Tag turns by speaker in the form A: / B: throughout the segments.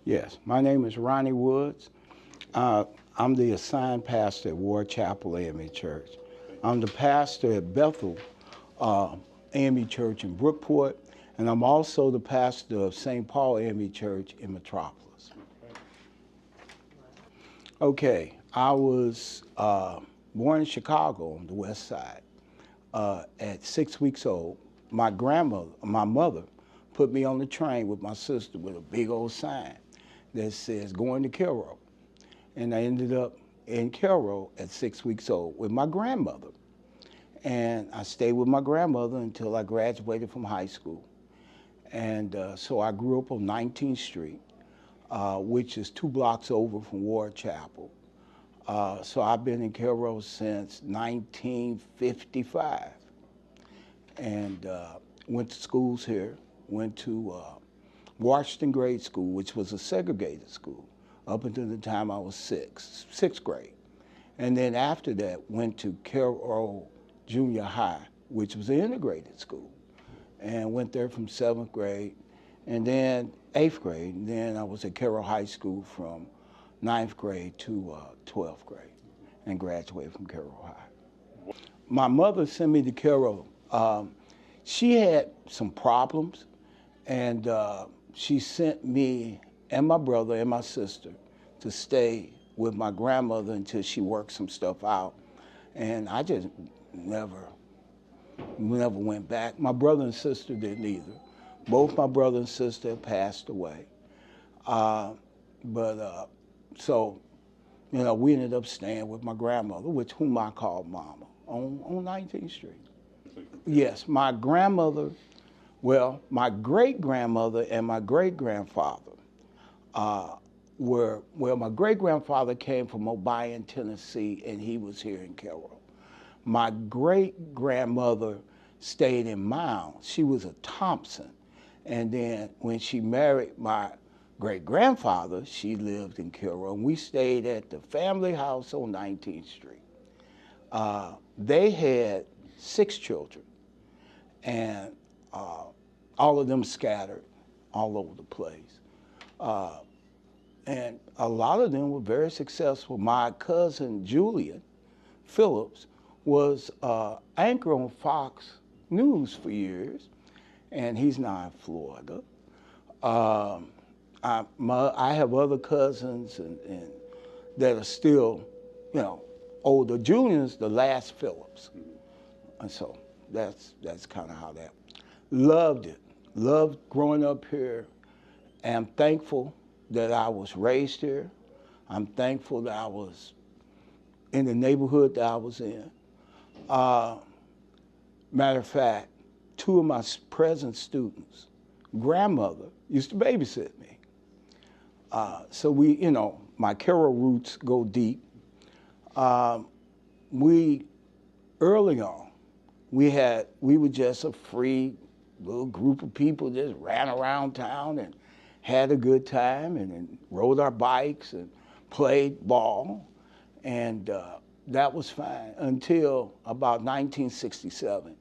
A: Yes, my name is Ronnie Woods. I'm the assigned pastor at Ward Chapel AME Church. I'm the pastor at Bethel AME Church in Brookport, and I'm also the pastor of St. Paul AME Church in Metropolis. Okay, I was born in Chicago on the west side. At 6 weeks old, my mother, put me on the train with my sister with a big old sign that says, going to Cairo. And I ended up in Cairo at 6 weeks old with my grandmother. And I stayed with my grandmother until I graduated from high school. And so I grew up on 19th Street, which is 2 blocks over from Ward Chapel. So I've been in Cairo since 1955. And went to schools here, went to Washington Grade School, which was a segregated school, up until the time I was sixth grade. And then after that, went to Cairo Junior High, which was an integrated school, and went there from 7th grade, and then 8th grade, and then I was at Cairo High School from 9th grade to 12th grade, and graduated from Cairo High. My mother sent me to Cairo. She had some problems, and she sent me and my brother and my sister to stay with my grandmother until she worked some stuff out. And I just never went back. My brother and sister didn't either. Both my brother and sister passed away. So, you know, we ended up staying with my grandmother, whom I called Mama, on 19th Street. Yes, my grandmother, well, my great-grandmother and my great-grandfather my great-grandfather came from Obion, Tennessee, and he was here in Cairo. My great-grandmother stayed in Mound. She was a Thompson. And then when she married my great-grandfather, she lived in Cairo, and we stayed at the family house on 19th Street. They had 6 children, and all of them scattered all over the place. And a lot of them were very successful. My cousin Julian Phillips was anchor on Fox News for years, and he's now in Florida. I have other cousins and that are still, you know, older. Julian's the last Phillips. And so that's kind of how that. Loved it. Loved growing up here. And I'm thankful that I was raised here. I'm thankful that I was in the neighborhood that I was in. Matter of fact, 2 of my present students' grandmother used to babysit me. So we, you know, my Cairo roots go deep. Early on, we were just a free little group of people, just ran around town and had a good time, and rode our bikes and played ball, and that was fine until about 1967.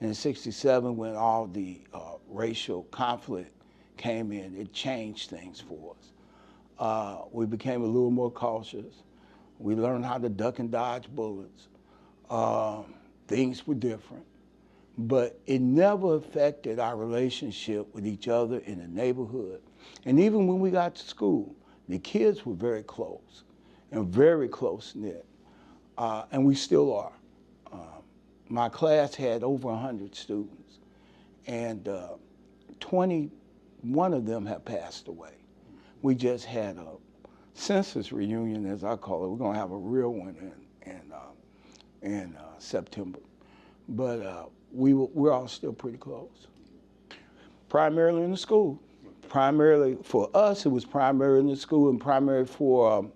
A: And in 67, when all the racial conflict came in, it changed things for us. We became a little more cautious. We learned how to duck and dodge bullets. Things were different, but it never affected our relationship with each other in the neighborhood. And even when we got to school, the kids were very close and very close-knit, and we still are. My class had over 100 students, and 21 of them have passed away. We just had a census reunion, as I call it. We're going to have a real one in September. But we're all still pretty close. Primarily in the school. Primarily for us, it was primarily in the school, and primarily for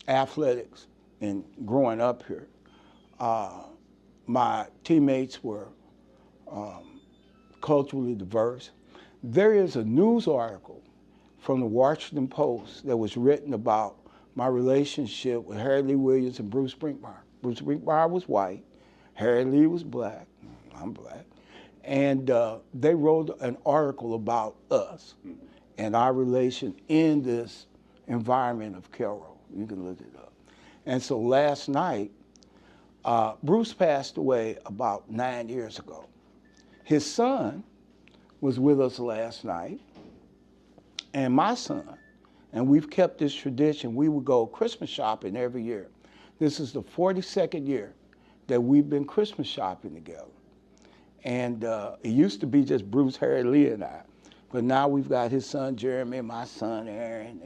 A: athletics and growing up here. My teammates were culturally diverse. There is a news article from the Washington Post that was written about my relationship with Harry Lee Williams and Bruce Brinkmeyer. Bruce Brinkmeyer was white, Harry Lee was black, I'm black, and they wrote an article about us. and our relation in this environment of Carroll. You can look it up. And so last night, Bruce passed away about 9 years ago. His son was with us last night, and my son, and we've kept this tradition. We would go Christmas shopping every year. This is the 42nd year that we've been Christmas shopping together. And it used to be just Bruce, Harry, Lee, and I. But now we've got his son, Jeremy, my son, Aaron,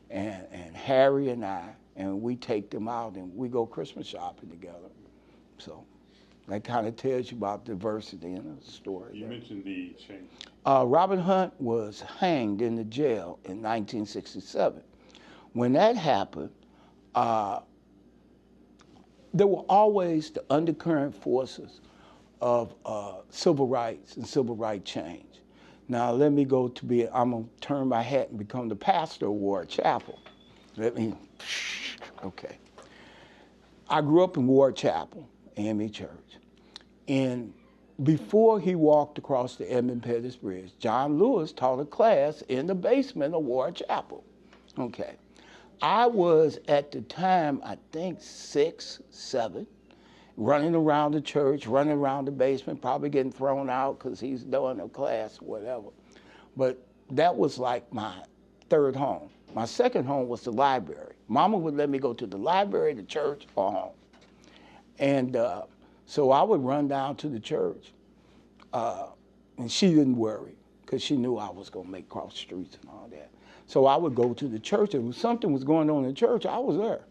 A: and Harry and I, and we take them out and we go Christmas shopping together. So that kind of tells you about diversity in the story.
B: You mentioned the change.
A: Robin Hunt was hanged in the jail in 1967. When that happened, there were always the undercurrent forces of civil rights and civil rights change. Now let me go to be, I'm gonna turn my hat and become the pastor of Ward Chapel. Okay. I grew up in Ward Chapel, AMCE Church. And before he walked across the Edmund Pettus Bridge, John Lewis taught a class in the basement of Ward Chapel. Okay. I was at the time, I think 6, 7, running around the church, running around the basement, probably getting thrown out because he's doing a class or whatever. But that was like my third home. My second home was the library. Mama would let me go to the library, the church, or home. And so I would run down to the church, and she didn't worry because she knew I was going to make cross streets and all that. So I would go to the church. If something was going on in the church, I was there.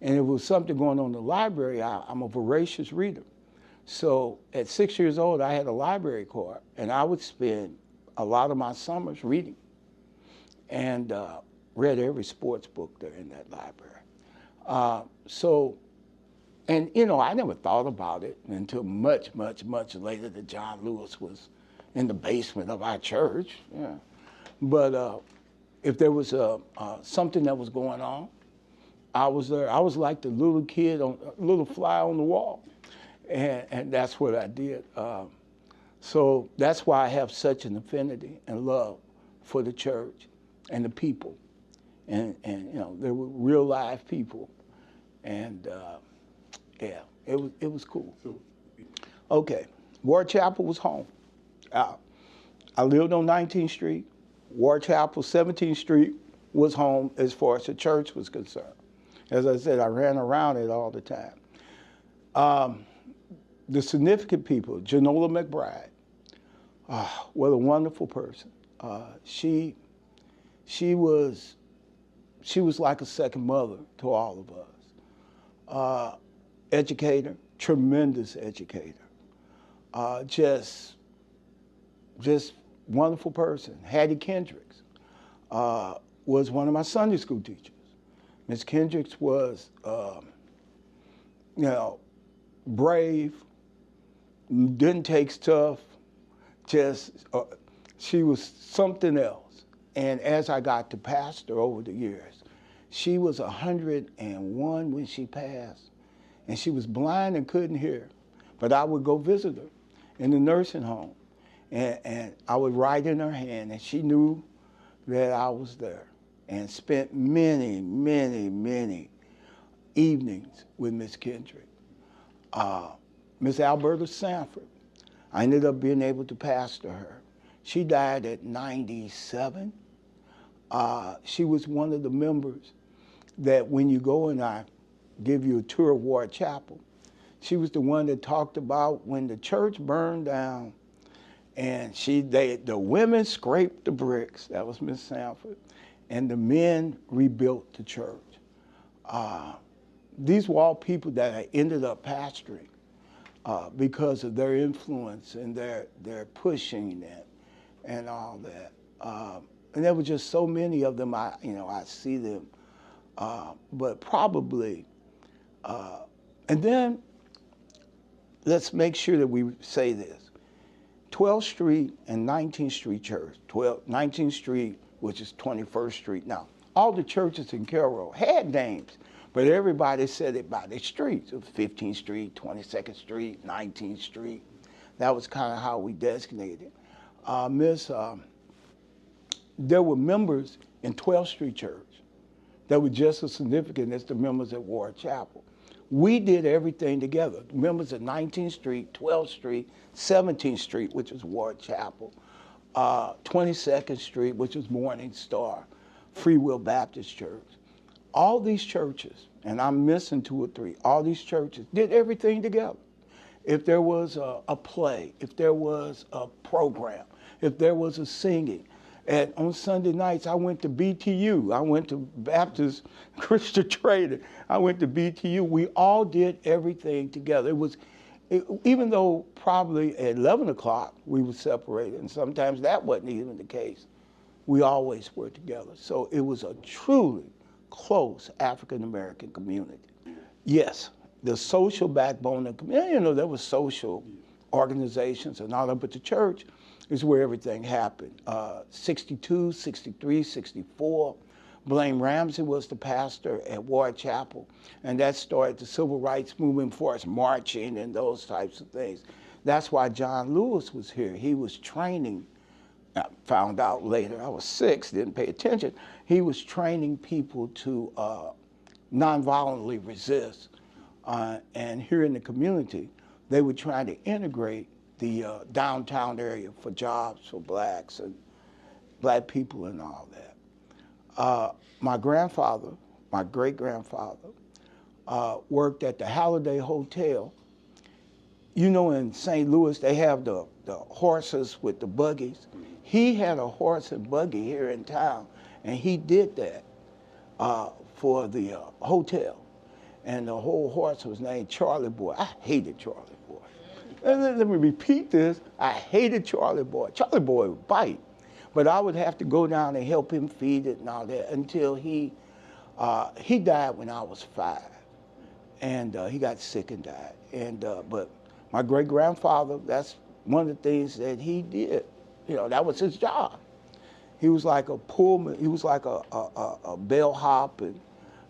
A: And if there was something going on in the library, I'm a voracious reader. So at 6 years old, I had a library card, and I would spend a lot of my summers reading, and read every sports book there in that library. And you know, I never thought about it until much, much, much later that John Lewis was in the basement of our church. Yeah. But if there was something that was going on, I was there. I was like the little kid, little fly on the wall, and that's what I did. So that's why I have such an affinity and love for the church and the people, and you know, they were real live people, and yeah, it was cool. Okay, Ward Chapel was home. I lived on 19th Street. Ward Chapel, 17th Street was home as far as the church was concerned. As I said, I ran around it all the time. The significant people, Janola McBride, what a wonderful person. She was like a second mother to all of us. Educator, tremendous educator. Just wonderful person. Hattie Kendricks was one of my Sunday school teachers. Miss Kendricks was, you know, brave, didn't take stuff, just, she was something else. And as I got to pastor over the years, she was 101 when she passed, and she was blind and couldn't hear. But I would go visit her in the nursing home, and I would write in her hand, and she knew that I was there, and spent many, many, many evenings with Miss Kendrick. Miss Alberta Sanford, I ended up being able to pastor her. She died at 97. She was one of the members that when you go and I give you a tour of Ward Chapel, she was the one that talked about when the church burned down and the women scraped the bricks, that was Miss Sanford, and the men rebuilt the church. These were all people that I ended up pastoring because of their influence and their pushing and all that. And there were just so many of them. I see them, but probably. And then let's make sure that we say this: 12th Street and 19th Street Church. 19th Street, which is 21st Street now. All the churches in Carroll had names, but everybody said it by their streets. It was 15th Street, 22nd Street, 19th Street. That was kind of how we designated. Miss there were members in 12th Street Church that were just as significant as the members at Ward Chapel. We did everything together. The members at 19th Street, 12th Street, 17th Street, which is Ward Chapel, 22nd Street, which is Morning Star, Free Will Baptist Church. All these churches, and I'm missing 2 or 3, all these churches did everything together. If there was a play, if there was a program, if there was a singing, and on Sunday nights, I went to BTU. I went to Baptist Christian Training. I went to BTU. We all did everything together. Even though probably at 11 o'clock we were separated, and sometimes that wasn't even the case, we always were together. So it was a truly close African-American community. Yes, the social backbone of the community, there were social organizations and all that, but the church is where everything happened. 62, 63, 64, Blaine Ramsey was the pastor at Ward Chapel, and that started the civil rights movement for us, marching and those types of things. That's why John Lewis was here. He was training, I found out later, I was 6, didn't pay attention. He was training people to nonviolently resist. And here in the community, they were trying to integrate the downtown area for jobs for blacks and black people and all that. My grandfather, my great-grandfather, worked at the Halliday Hotel. In St. Louis, they have the horses with the buggies. He had a horse and buggy here in town, and he did that for the hotel. And the whole horse was named Charlie Boy. I hated Charlie Boy. Let me repeat this. I hated Charlie Boy. Charlie Boy would bite. But I would have to go down and help him feed it and all that until he died when I was 5. And he got sick and died. And but my great-grandfather, that's one of the things that he did. That was his job. He was like a pullman. He was like a bellhop and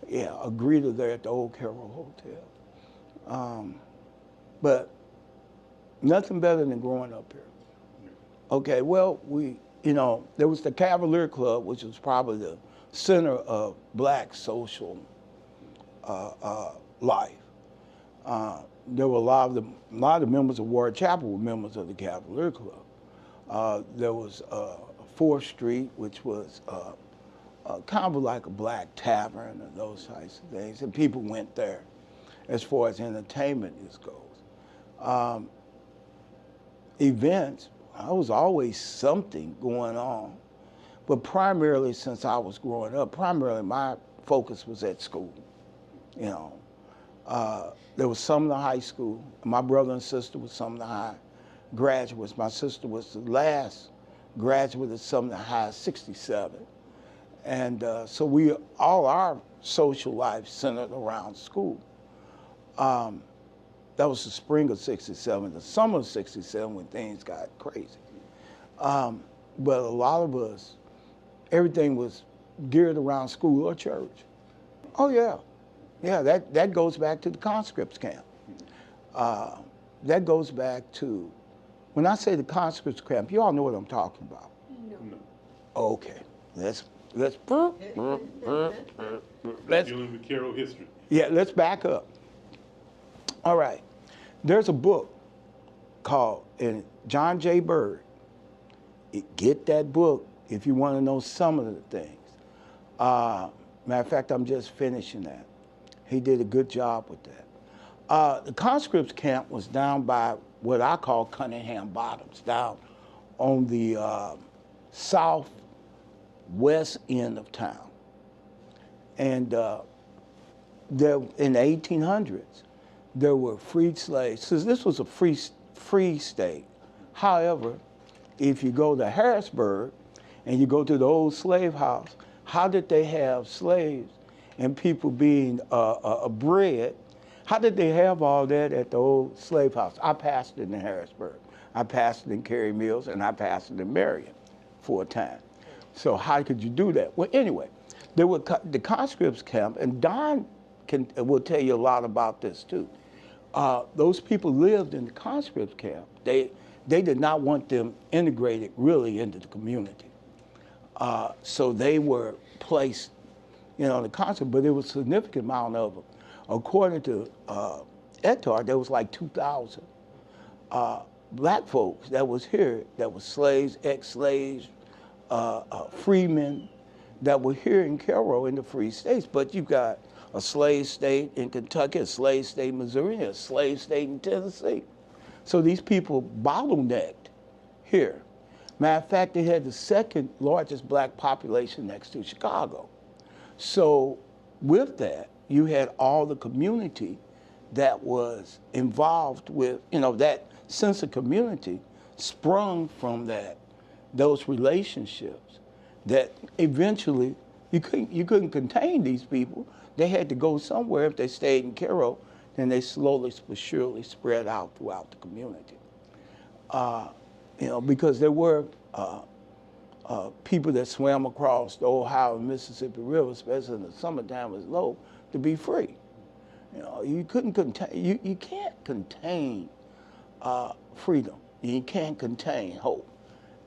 A: a greeter there at the Old Carroll Hotel. But nothing better than growing up here. Okay, well, there was the Cavalier Club, which was probably the center of black social life. There were a lot of members of Ward Chapel were members of the Cavalier Club. There was 4th Street, which was kind of like a black tavern and those types of things, and people went there as far as entertainment goes. Events, there was always something going on, but primarily since I was growing up, my focus was at school. There was Sumner High School. My brother and sister was Sumner High graduates. My sister was the last graduate of Sumner High, 67. And so all our social life centered around school. That was the spring of 67, the summer of 67 when things got crazy. But a lot of us, everything was geared around school or church. Oh yeah, that goes back to the conscripts camp. That goes back to, when I say the conscripts camp, you all know what I'm talking about. No. Okay, let's
B: Dealing with Carroll history.
A: Yeah, let's back up. All right, there's a book called John J. Bird. Get that book if you want to know some of the things. Matter of fact, I'm just finishing that. He did a good job with that. The conscripts camp was down by what I call Cunningham Bottoms, down on the southwest end of town. And there, in the 1800s, there were freed slaves. So this was a free state. However, if you go to Harrisburg and you go to the old slave house, how did they have slaves and people being bred? How did they have all that at the old slave house? I passed it in Harrisburg. I passed it in Cary Mills, and I passed it in Marion for a time. So how could you do that? Well, anyway, there were the conscripts camp, and Don will tell you a lot about this too. Those people lived in the conscripts camp. They did not want them integrated really into the community. So they were placed, you know, in the concert, but there was a significant amount of them. According to Etar, there was like 2,000 black folks that was here, that was slaves, ex-slaves, freemen, that were here in Cairo in the free states. But you've got a slave state in Kentucky, a slave state in Missouri, a slave state in Tennessee. So these people bottlenecked here. Matter of fact, they had the second largest black population next to Chicago. So with that, you had all the community that was involved with, you know, that sense of community sprung from those relationships that eventually you couldn't contain these people. They had to go somewhere. If they stayed in Cairo, then they slowly but surely spread out throughout the community. You know, because there were people that swam across the Ohio and Mississippi River, especially in the summertime it was low, to be free. You know, you couldn't contain, you can't contain freedom. You can't contain hope.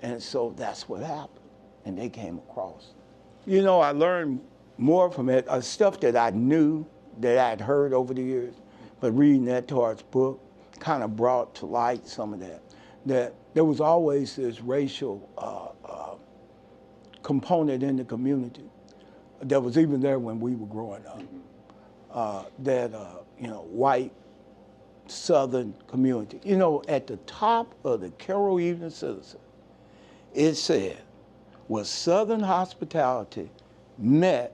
A: And so that's what happened. And they came across. You know, I learned more from it, stuff that I knew, that I'd heard over the years, but reading Etar's book kind of brought to light some of that. That there was always this racial component in the community that was even there when we were growing up. You know, white Southern community. You know, at the top of the Cairo Evening Citizen, it said, where Southern hospitality met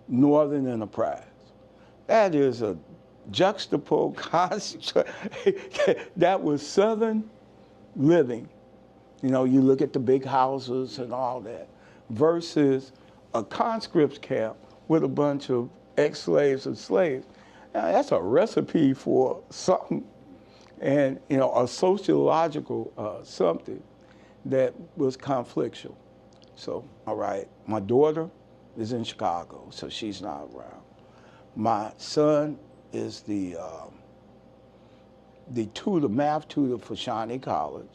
A: Northern enterprise. That is a juxtaposed concept. That was Southern living. You know, you look at the big houses and all that, versus a conscripts camp with a bunch of ex-slaves and slaves. Now, that's a recipe for something, and you know, a sociological something that was conflictual. So, all right, my daughter is in Chicago, so she's not around. My son is the tutor, math tutor for Shawnee College.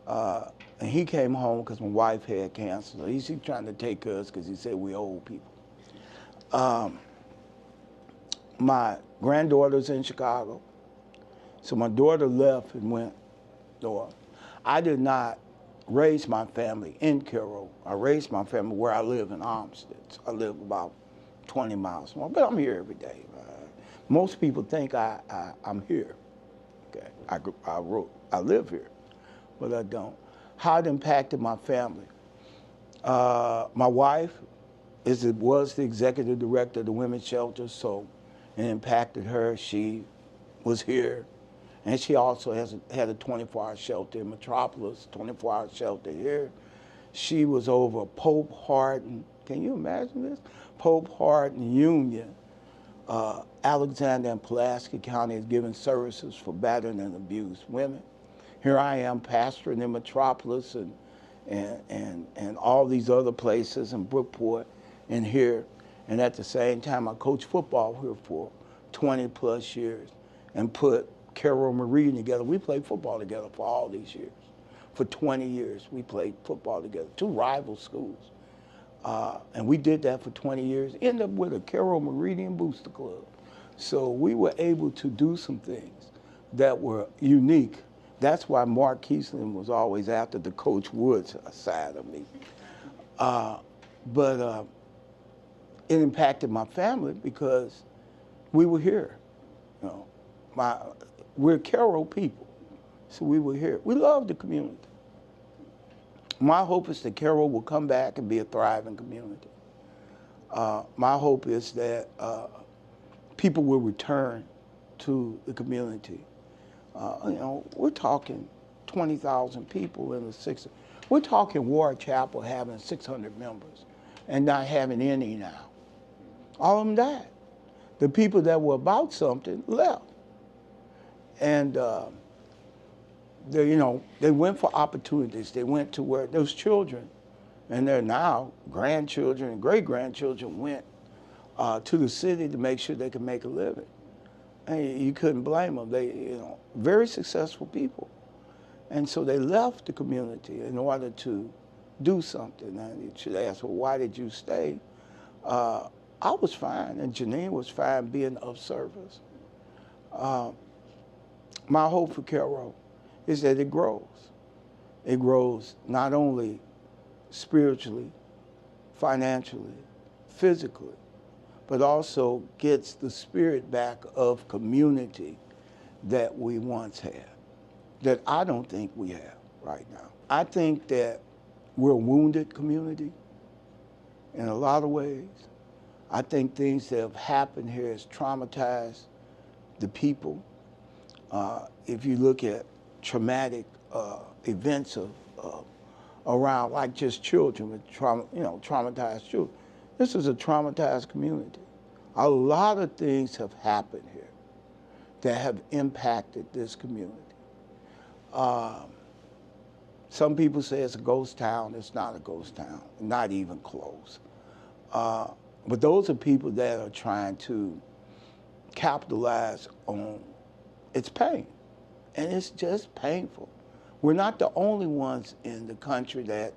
A: And he came home because my wife had cancer. So he's trying to take care of us because he said we're old people. My granddaughter's in Chicago. So my daughter left and went north. I did not raise my family in Cairo. I raised my family where I live in AMCE. I live about 20 miles from, but I'm here every day. Most people think I'm here. Okay, I live here, but I don't. How it impacted my family. My wife was the executive director of the women's shelter, so it impacted her. She was here, and she also had a 24-hour shelter in Metropolis, 24-hour shelter here. She was over Pope Hardin. Can you imagine this? Pope Hardin Union. Alexander and Pulaski County is giving services for battered and abused women. Here I am pastoring in Metropolis and all these other places in Brookport and here. And at the same time, I coached football here for 20 plus years and put Cairo Meridian together. We played football together for all these years. For 20 years, we played football together, two rival schools. And we did that for 20 years, ended up with a Cairo Meridian Booster Club. So we were able to do some things that were unique. That's why Mark Kiesling was always after the Coach Woods side of me. But it impacted my family because we were here. You know, we're Cairo people, so we were here. We love the community. My hope is that Cairo will come back and be a thriving community. My hope is that people will return to the community. You know, we're talking 20,000 people in the six. We're talking Ward Chapel having 600 members and not having any now. All of them died. The people that were about something left. And they went for opportunities. They went to where those children, and they're now grandchildren and great-grandchildren went to the city to make sure they could make a living. And you couldn't blame them. They, very successful people. And so they left the community in order to do something. And you should ask, well, why did you stay? I was fine, and Janine was fine being of service. Uh, my hope for Carol is that it grows. It grows not only spiritually, financially, physically, but also gets the spirit back of community that we once had, that I don't think we have right now. I think that we're a wounded community in a lot of ways. I think things that have happened here has traumatized the people. If you look at traumatic events of around, like just children with traumatized children, this is a traumatized community. A lot of things have happened here that have impacted this community. Some people say it's a ghost town. It's not a ghost town, not even close. But those are people that are trying to capitalize on its pain. And it's just painful. We're not the only ones in the country that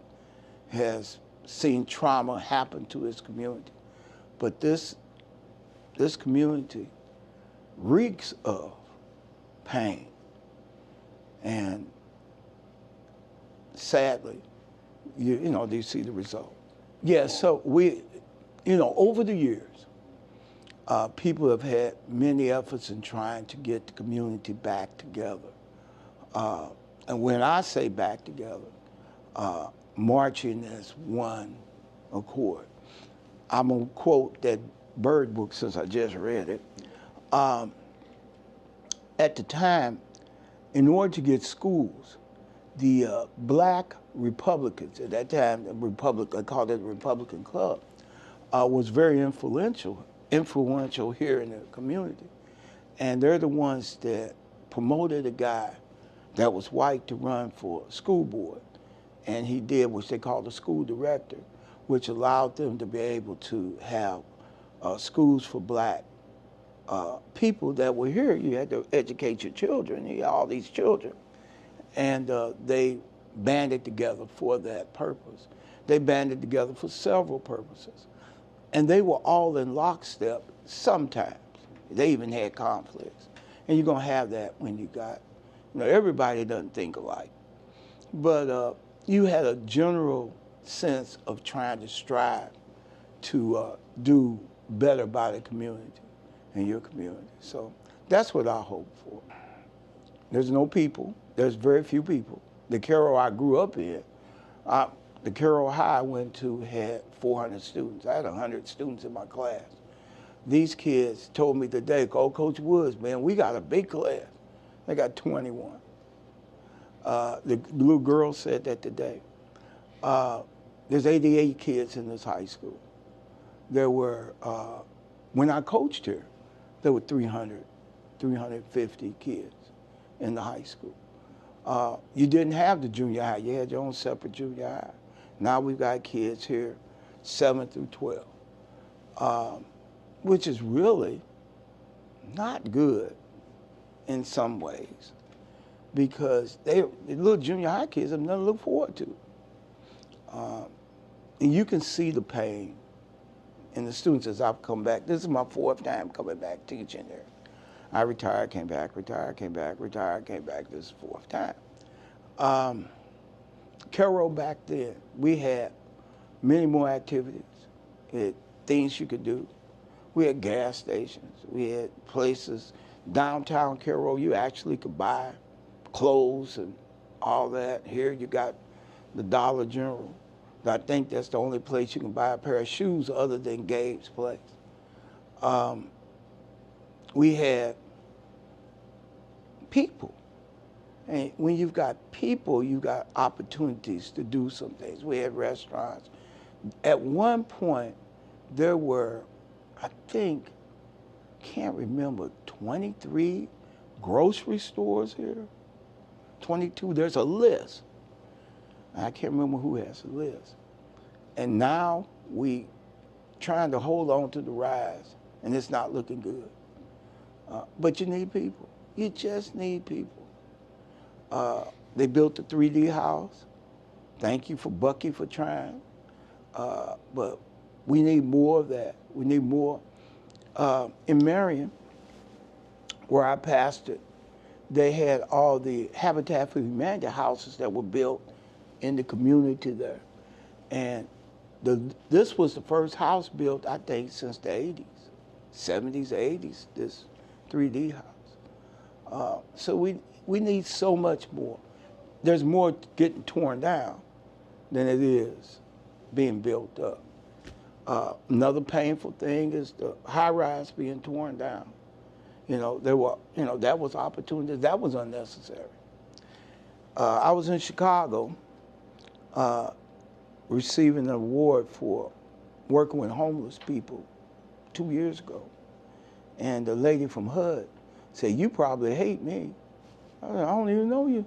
A: has seen trauma happen to its community. But this community reeks of pain. And sadly, you see the result. Yeah, so we, over the years, people have had many efforts in trying to get the community back together. And when I say back together, marching as one accord. I'm going to quote that Bird book since I just read it. At the time, in order to get schools, the black Republicans, at that time, I called it the Republican Club, was very influential here in the community. And they're the ones that promoted a guy that was white to run for school board. And he did what they call the school director, which allowed them to be able to have schools for black people that were here. You had to educate your children, you had all these children. And they banded together for that purpose. They banded together for several purposes. And they were all in lockstep sometimes. They even had conflicts. And you're going to have that when you got, everybody doesn't think alike. But you had a general sense of trying to strive to do better by the community and your community. So that's what I hope for. There's no people. There's very few people. The Carroll I grew up in, the Carroll High I went to had 400 students. I had 100 students in my class. These kids told me today, oh, Coach Woods, man, we got a big class. They got 21. The little girl said that today. There's 88 kids in this high school. There were, when I coached here, there were 350 kids in the high school. You didn't have the junior high. You had your own separate junior high. Now we've got kids here 7 through 12, which is really not good in some ways because the little junior high kids have nothing to look forward to. And you can see the pain in the students as I've come back. This is my 4th time coming back teaching there. I retired, came back, retired, came back, retired, came back. This is the 4th time. Carroll back then, we had many more activities. We had things you could do. We had gas stations. We had places. Downtown Carroll, you actually could buy clothes and all that. Here you got the Dollar General. I think that's the only place you can buy a pair of shoes other than Gabe's place. We had people. And when you've got people, you've got opportunities to do some things. We had restaurants. At one point, there were, I think, can't remember, 23 grocery stores here. 22, there's a list. I can't remember who has the list. And now we trying to hold on to the rise, and it's not looking good. But you need people. You just need people. They built the 3D house. Thank you for Bucky for trying. But we need more of that. We need more. In Marion, where I pastored, they had all the Habitat for Humanity houses that were built in the community there. And this was the first house built, I think, since the 80s, 70s, 80s, this 3D house. So we need so much more. There's more getting torn down than it is being built up. Another painful thing is the high-rise being torn down. That was opportunity. That was unnecessary. I was in Chicago receiving an award for working with homeless people 2 years ago. And the lady from HUD said, "You probably hate me." I said, "I don't even know you."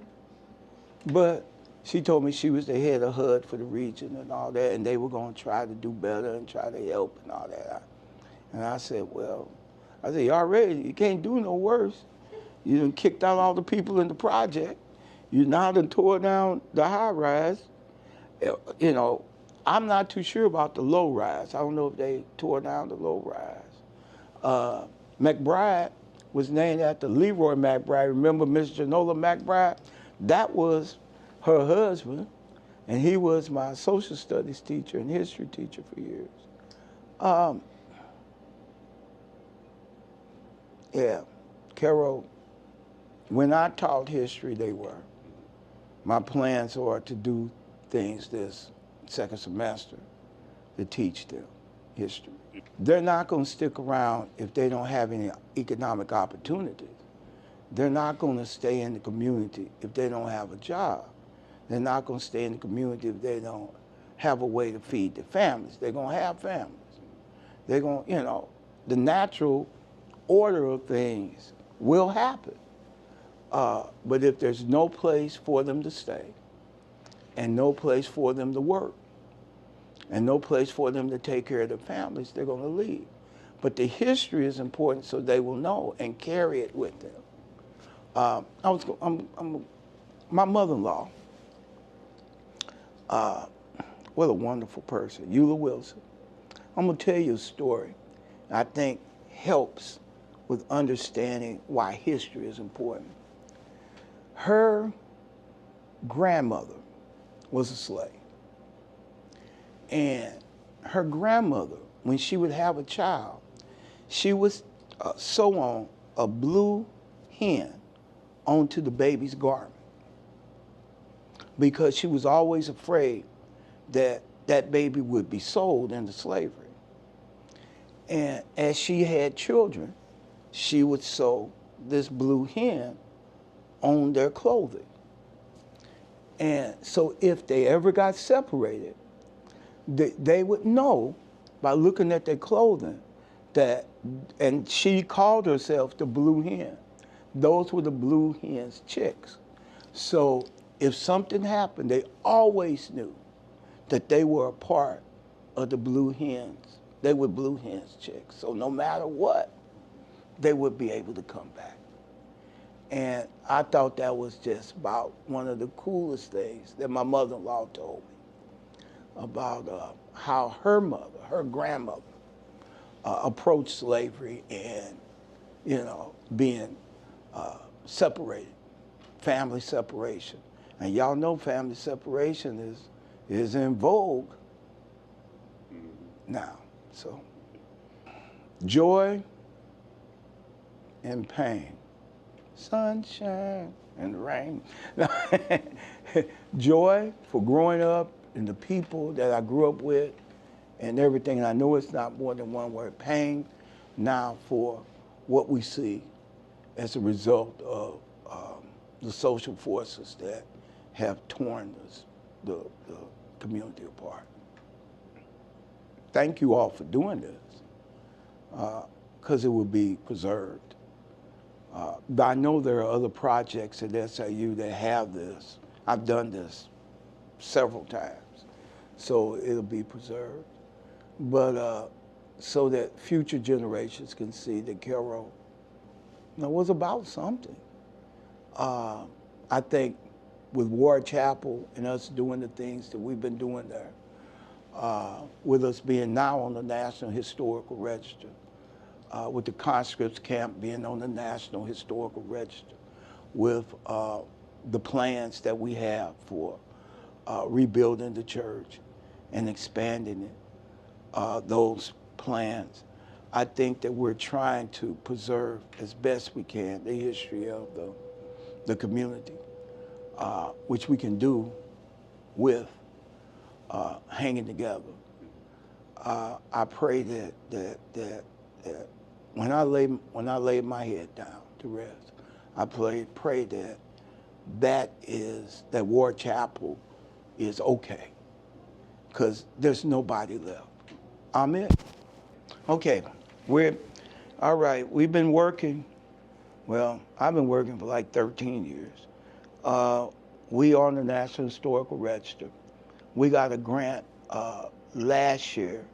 A: But she told me she was the head of HUD for the region and all that, and they were going to try to do better and try to help and all that. And I said, you can't do no worse. You done kicked out all the people in the project. You now done tore down the high rise. I'm not too sure about the low rise. I don't know if they tore down the low rise. McBride was named after Leroy McBride. Remember Miss Janola McBride? That was her husband, and he was my social studies teacher and history teacher for years. Yeah, Carol, when I taught history, they were. My plans are to do things this second semester to teach them history. They're not going to stick around if they don't have any economic opportunities. They're not going to stay in the community if they don't have a job. They're not going to stay in the community if they don't have a way to feed their families. They're going to have families. They're going to, the natural order of things will happen. But if there's no place for them to stay, and no place for them to work, and no place for them to take care of their families, they're going to leave. But the history is important so they will know and carry it with them. My mother-in-law, what a wonderful person, Eula Wilson. I'm going to tell you a story I think helps with understanding why history is important. Her grandmother was a slave. And her grandmother, when she would have a child, she would sew on a blue hen onto the baby's garment because she was always afraid that that baby would be sold into slavery. And as she had children, she would sew this blue hen on their clothing. And so if they ever got separated, they would know by looking at their clothing that, and she called herself the blue hen. Those were the blue hen's chicks. So if something happened, they always knew that they were a part of the blue hens. They were blue hen's chicks. So no matter what, they would be able to come back. And I thought that was just about one of the coolest things that my mother-in-law told me about how her mother, her grandmother, approached slavery and, being separated, family separation. And y'all know family separation is in vogue now. So joy and pain, sunshine and rain. Joy for growing up and the people that I grew up with and everything. And I know it's not more than one word. Pain now for what we see as a result of the social forces that have torn the community apart. Thank you all for doing this, because it will be preserved. But I know there are other projects at SIU that have this. I've done this several times, so it'll be preserved. But so that future generations can see that Carol was about something. I think with Ward Chapel and us doing the things that we've been doing there, with us being now on the National Historical Register, with the conscripts camp being on the National Historical Register, with the plans that we have for rebuilding the church and expanding it, those plans. I think that we're trying to preserve as best we can the history of the community, which we can do with hanging together. I pray that when I lay my head down to rest, I pray that Ward Chapel is okay, because there's nobody left. Amen. Okay, all right. We've been working. Well, I've been working for like 13 years. We are on the National Historical Register. We got a grant last year,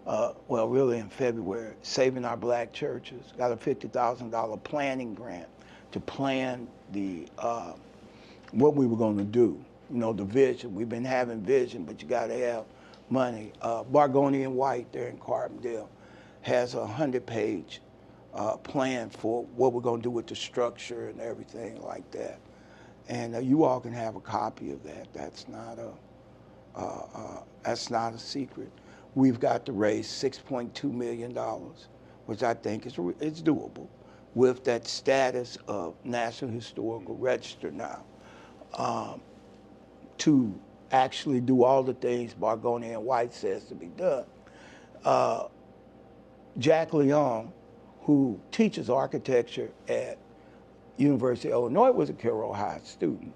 A: well, really in February, Saving Our Black Churches. Got a $50,000 planning grant to plan what we were going to do. You know, the vision. We've been having vision, but you got to have money. Bargoni and White there in Carbondale has a 100-page plan for what we're going to do with the structure and everything like that. And you all can have a copy of that. That's not a secret. We've got to raise $6.2 million, which I think is doable with that status of National Historical Register now, to actually do all the things Bargoni and White says to be done. Jack Leong, who teaches architecture at University of Illinois, was a Carroll High student.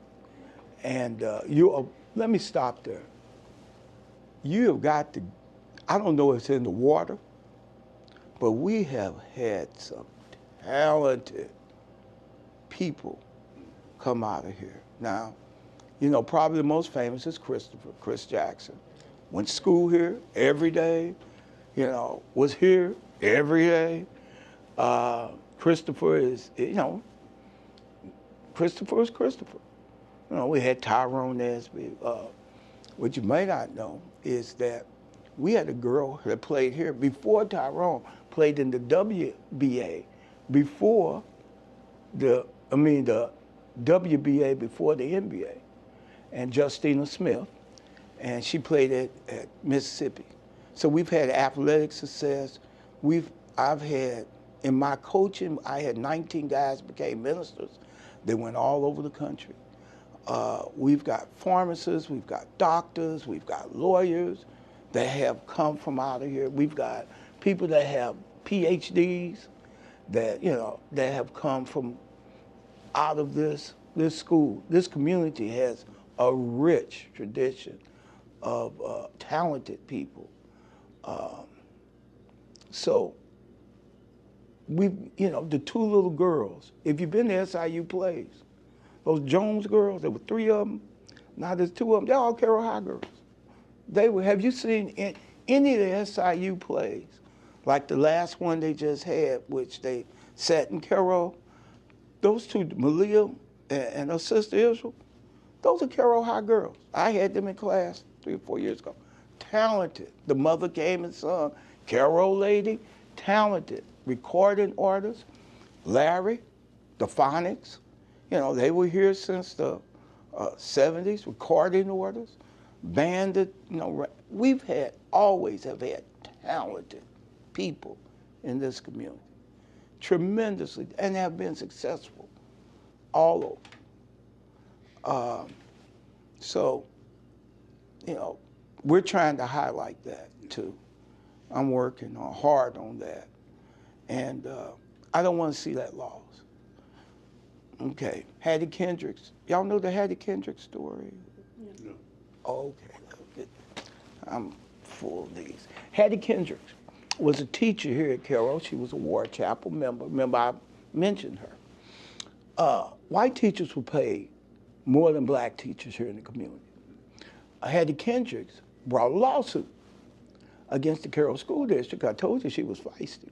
A: And let me stop there. You have got to, I don't know if it's in the water, but we have had some talented people come out of here. Now, you know, probably the most famous is Chris Jackson. Went to school here every day, you know, was here every day. Christopher is, you know, Christopher is Christopher. You know, we had Tyrone Nesby. What you may not know is that we had a girl that played here before Tyrone, played in the WBA, before the WBA before the NBA, and Justina Smith, and she played at Mississippi. So we've had athletic success. I've had, in my coaching, I had 19 guys became ministers. They went all over the country. We've got pharmacists, we've got doctors, we've got lawyers that have come from out of here. We've got people that have PhDs that, you know, that have come from out of this school. This community has a rich tradition of talented people. So you know, the two little girls, if you've been to SIU plays, those Jones girls, there were 3 of them, now there's 2 of them, they're all Carroll High girls. Have you seen any of the SIU plays, like the last one they just had, which they sat in Carroll? Those 2, Malia and her sister Israel, those are Carroll High girls. I had them in class 3 or 4 years ago. Talented. The mother came and sung. Carroll lady, talented. Recording artists, Larry, the Phonics, you know, they were here since the 70s, recording artists, banded, you know, always have had talented people in this community, tremendously, and have been successful all over. So, you know, we're trying to highlight that too. I'm working hard on that. And I don't want to see that lost. Okay, Hattie Kendricks. Y'all know the Hattie Kendricks story? Yeah. No. Okay, I'm full of these. Hattie Kendricks was a teacher here at Carroll. She was a Ward Chapel member. Remember, I mentioned her. White teachers were paid more than black teachers here in the community. Hattie Kendricks brought a lawsuit against the Carroll School District. I told you she was feisty.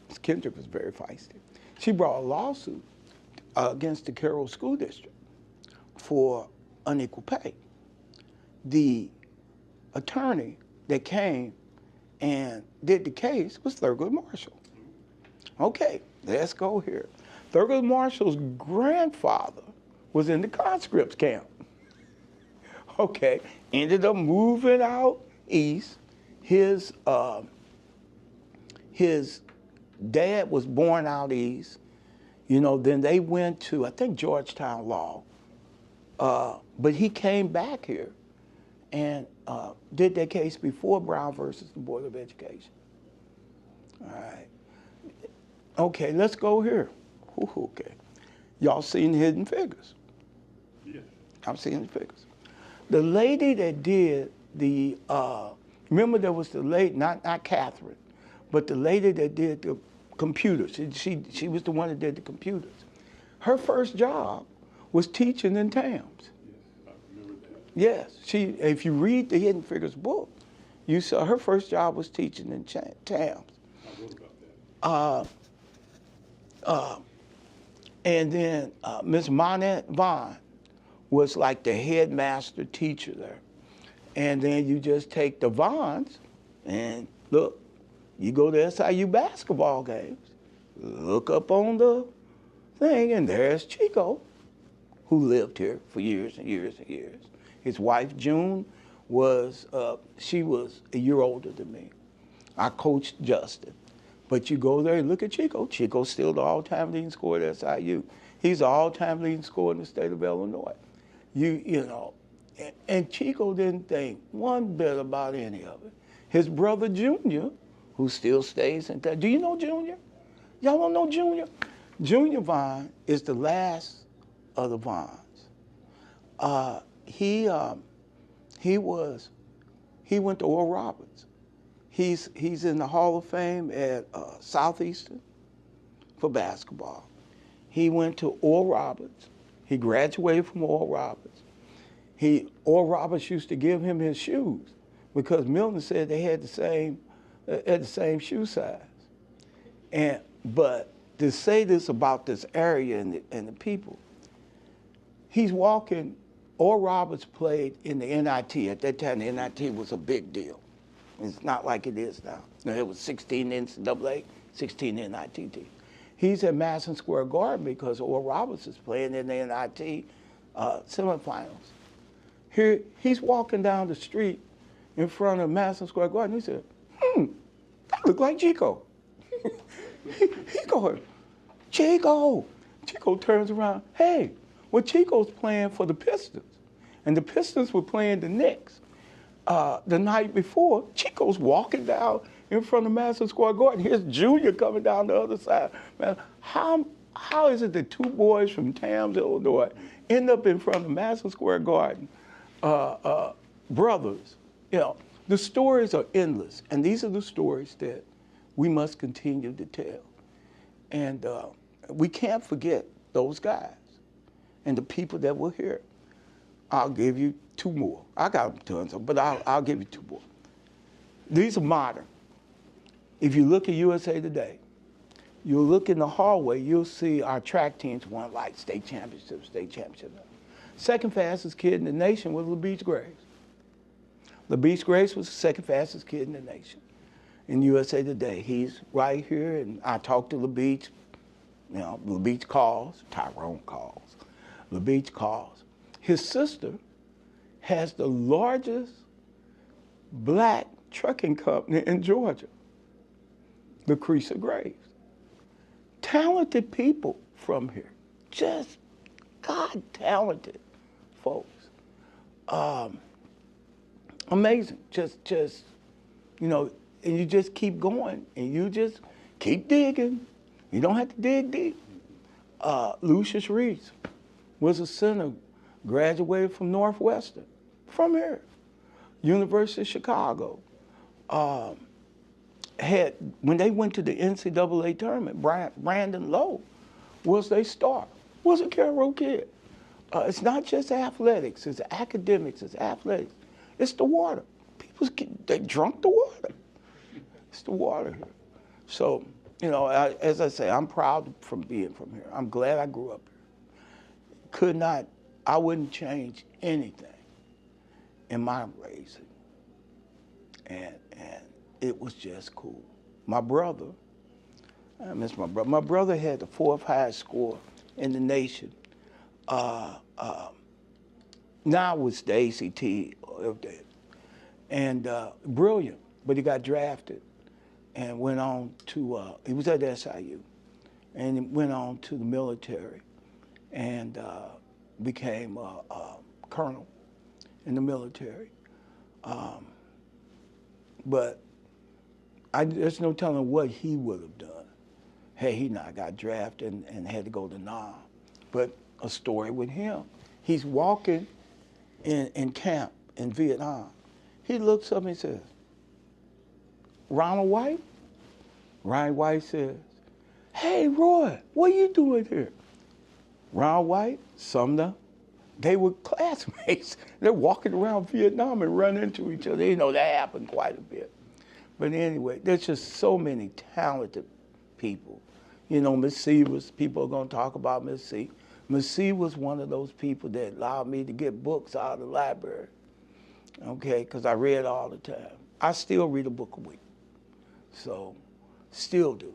A: Ms. Kendrick was very feisty. She brought a lawsuit against the Carroll School District for unequal pay. The attorney that came and did the case was Thurgood Marshall. Okay, let's go here. Thurgood Marshall's grandfather was in the conscripts camp. Okay, ended up moving out east. His dad was born out east. You know, then they went to, I think, Georgetown Law. But he came back here and did that case before Brown versus the Board of Education. All right. Okay, let's go here. Ooh, okay. Y'all seen Hidden Figures? Yeah. I've seen the figures. The lady that did the, remember there was the lady, not Catherine, but the lady that did the computers. She was the one that did the computers. Her first job was teaching in TAMS.
B: Yes, I remember that.
A: Yes, if you read the Hidden Figures book, you saw her first job was teaching in TAMS.
B: I wrote about that.
A: And then Miss Monette Vaughn was like the headmaster teacher there. And then you just take the Vaughns and look, you go to SIU basketball games, look up on the thing, and there's Chico, who lived here for years and years and years. His wife, June, she was a year older than me. I coached Justin. But you go there and look at Chico. Chico's still the all-time leading scorer at SIU. He's the all-time leading scorer in the state of Illinois. You know, and Chico didn't think one bit about any of it. His brother Junior, who still stays in touch. Do you know Junior? Y'all don't know Junior? Junior Vaughn is the last of the Vaughns. He went to Oral Roberts. He's in the Hall of Fame at Southeastern for basketball. He went to Oral Roberts. He graduated from Oral Roberts. Oral Roberts used to give him his shoes because Milton said they had the same shoe size. But to say this about this area and the people, he's walking. Oral Roberts played in the NIT. At that time, the NIT was a big deal. It's not like it is now. It was 16 NCAA, 16 NIT teams. He's at Madison Square Garden because Oral Roberts is playing in the NIT semifinals. Here, he's walking down the street in front of Madison Square Garden. He said, that look like Chico. He's going, Chico. Chico turns around, hey, well, Chico's playing for the Pistons. And the Pistons were playing the Knicks. The night before, Chico's walking down in front of Madison Square Garden. Here's Junior coming down the other side. Man, how is it that two boys from TAMS, Illinois, end up in front of Madison Square Garden? Brothers, you know, the stories are endless. And these are the stories that we must continue to tell. And we can't forget those guys and the people that were here. I'll give you two more. I got tons of them, but I'll give you two more. These are modern. If you look at USA Today, you'll look in the hallway, you'll see our track teams won like state championship. Second fastest kid in the nation was LaBeach Graves. LaBeach Graves was the second fastest kid in the nation. In USA Today, he's right here, and I talked to LaBeach. You know, LaBeach calls, Tyrone calls. LaBeach calls. His sister has the largest black trucking company in Georgia, Lucretia Graves. Talented people from here, just God talented folks. Amazing, just you know, and you just keep going and you just keep digging. You don't have to dig deep. Lucius Reese was a center, graduated from Northwestern, from here. University of Chicago. When they went to the NCAA tournament, Brandon Lowe was their star, was a Carroll kid. It's not just athletics, it's academics, it's athletics. It's the water. They drunk the water. It's the water here. So, you know, as I say, I'm proud from being from here. I'm glad I grew up here. I wouldn't change anything in my raising. And it was just cool. My brother, I miss my brother. My brother had the fourth highest score in the nation. Now it's the ACT, and brilliant, but he got drafted and went on to, he was at SIU, and he went on to the military and became a colonel in the military. But there's no telling what he would have done had he not got drafted and had to go to Nam. But a story with him. He's walking in camp in Vietnam. He looks up and says, Ronald White? Ronald White says, hey, Roy, what are you doing here? Ronald White, Sumner, they were classmates. They're walking around Vietnam and run into each other. You know, that happened quite a bit. But anyway, there's just so many talented people. You know, Miss C was, people are going to talk about Miss C. Miss C was one of those people that allowed me to get books out of the library, okay, because I read all the time. I still read a book a week, so still do.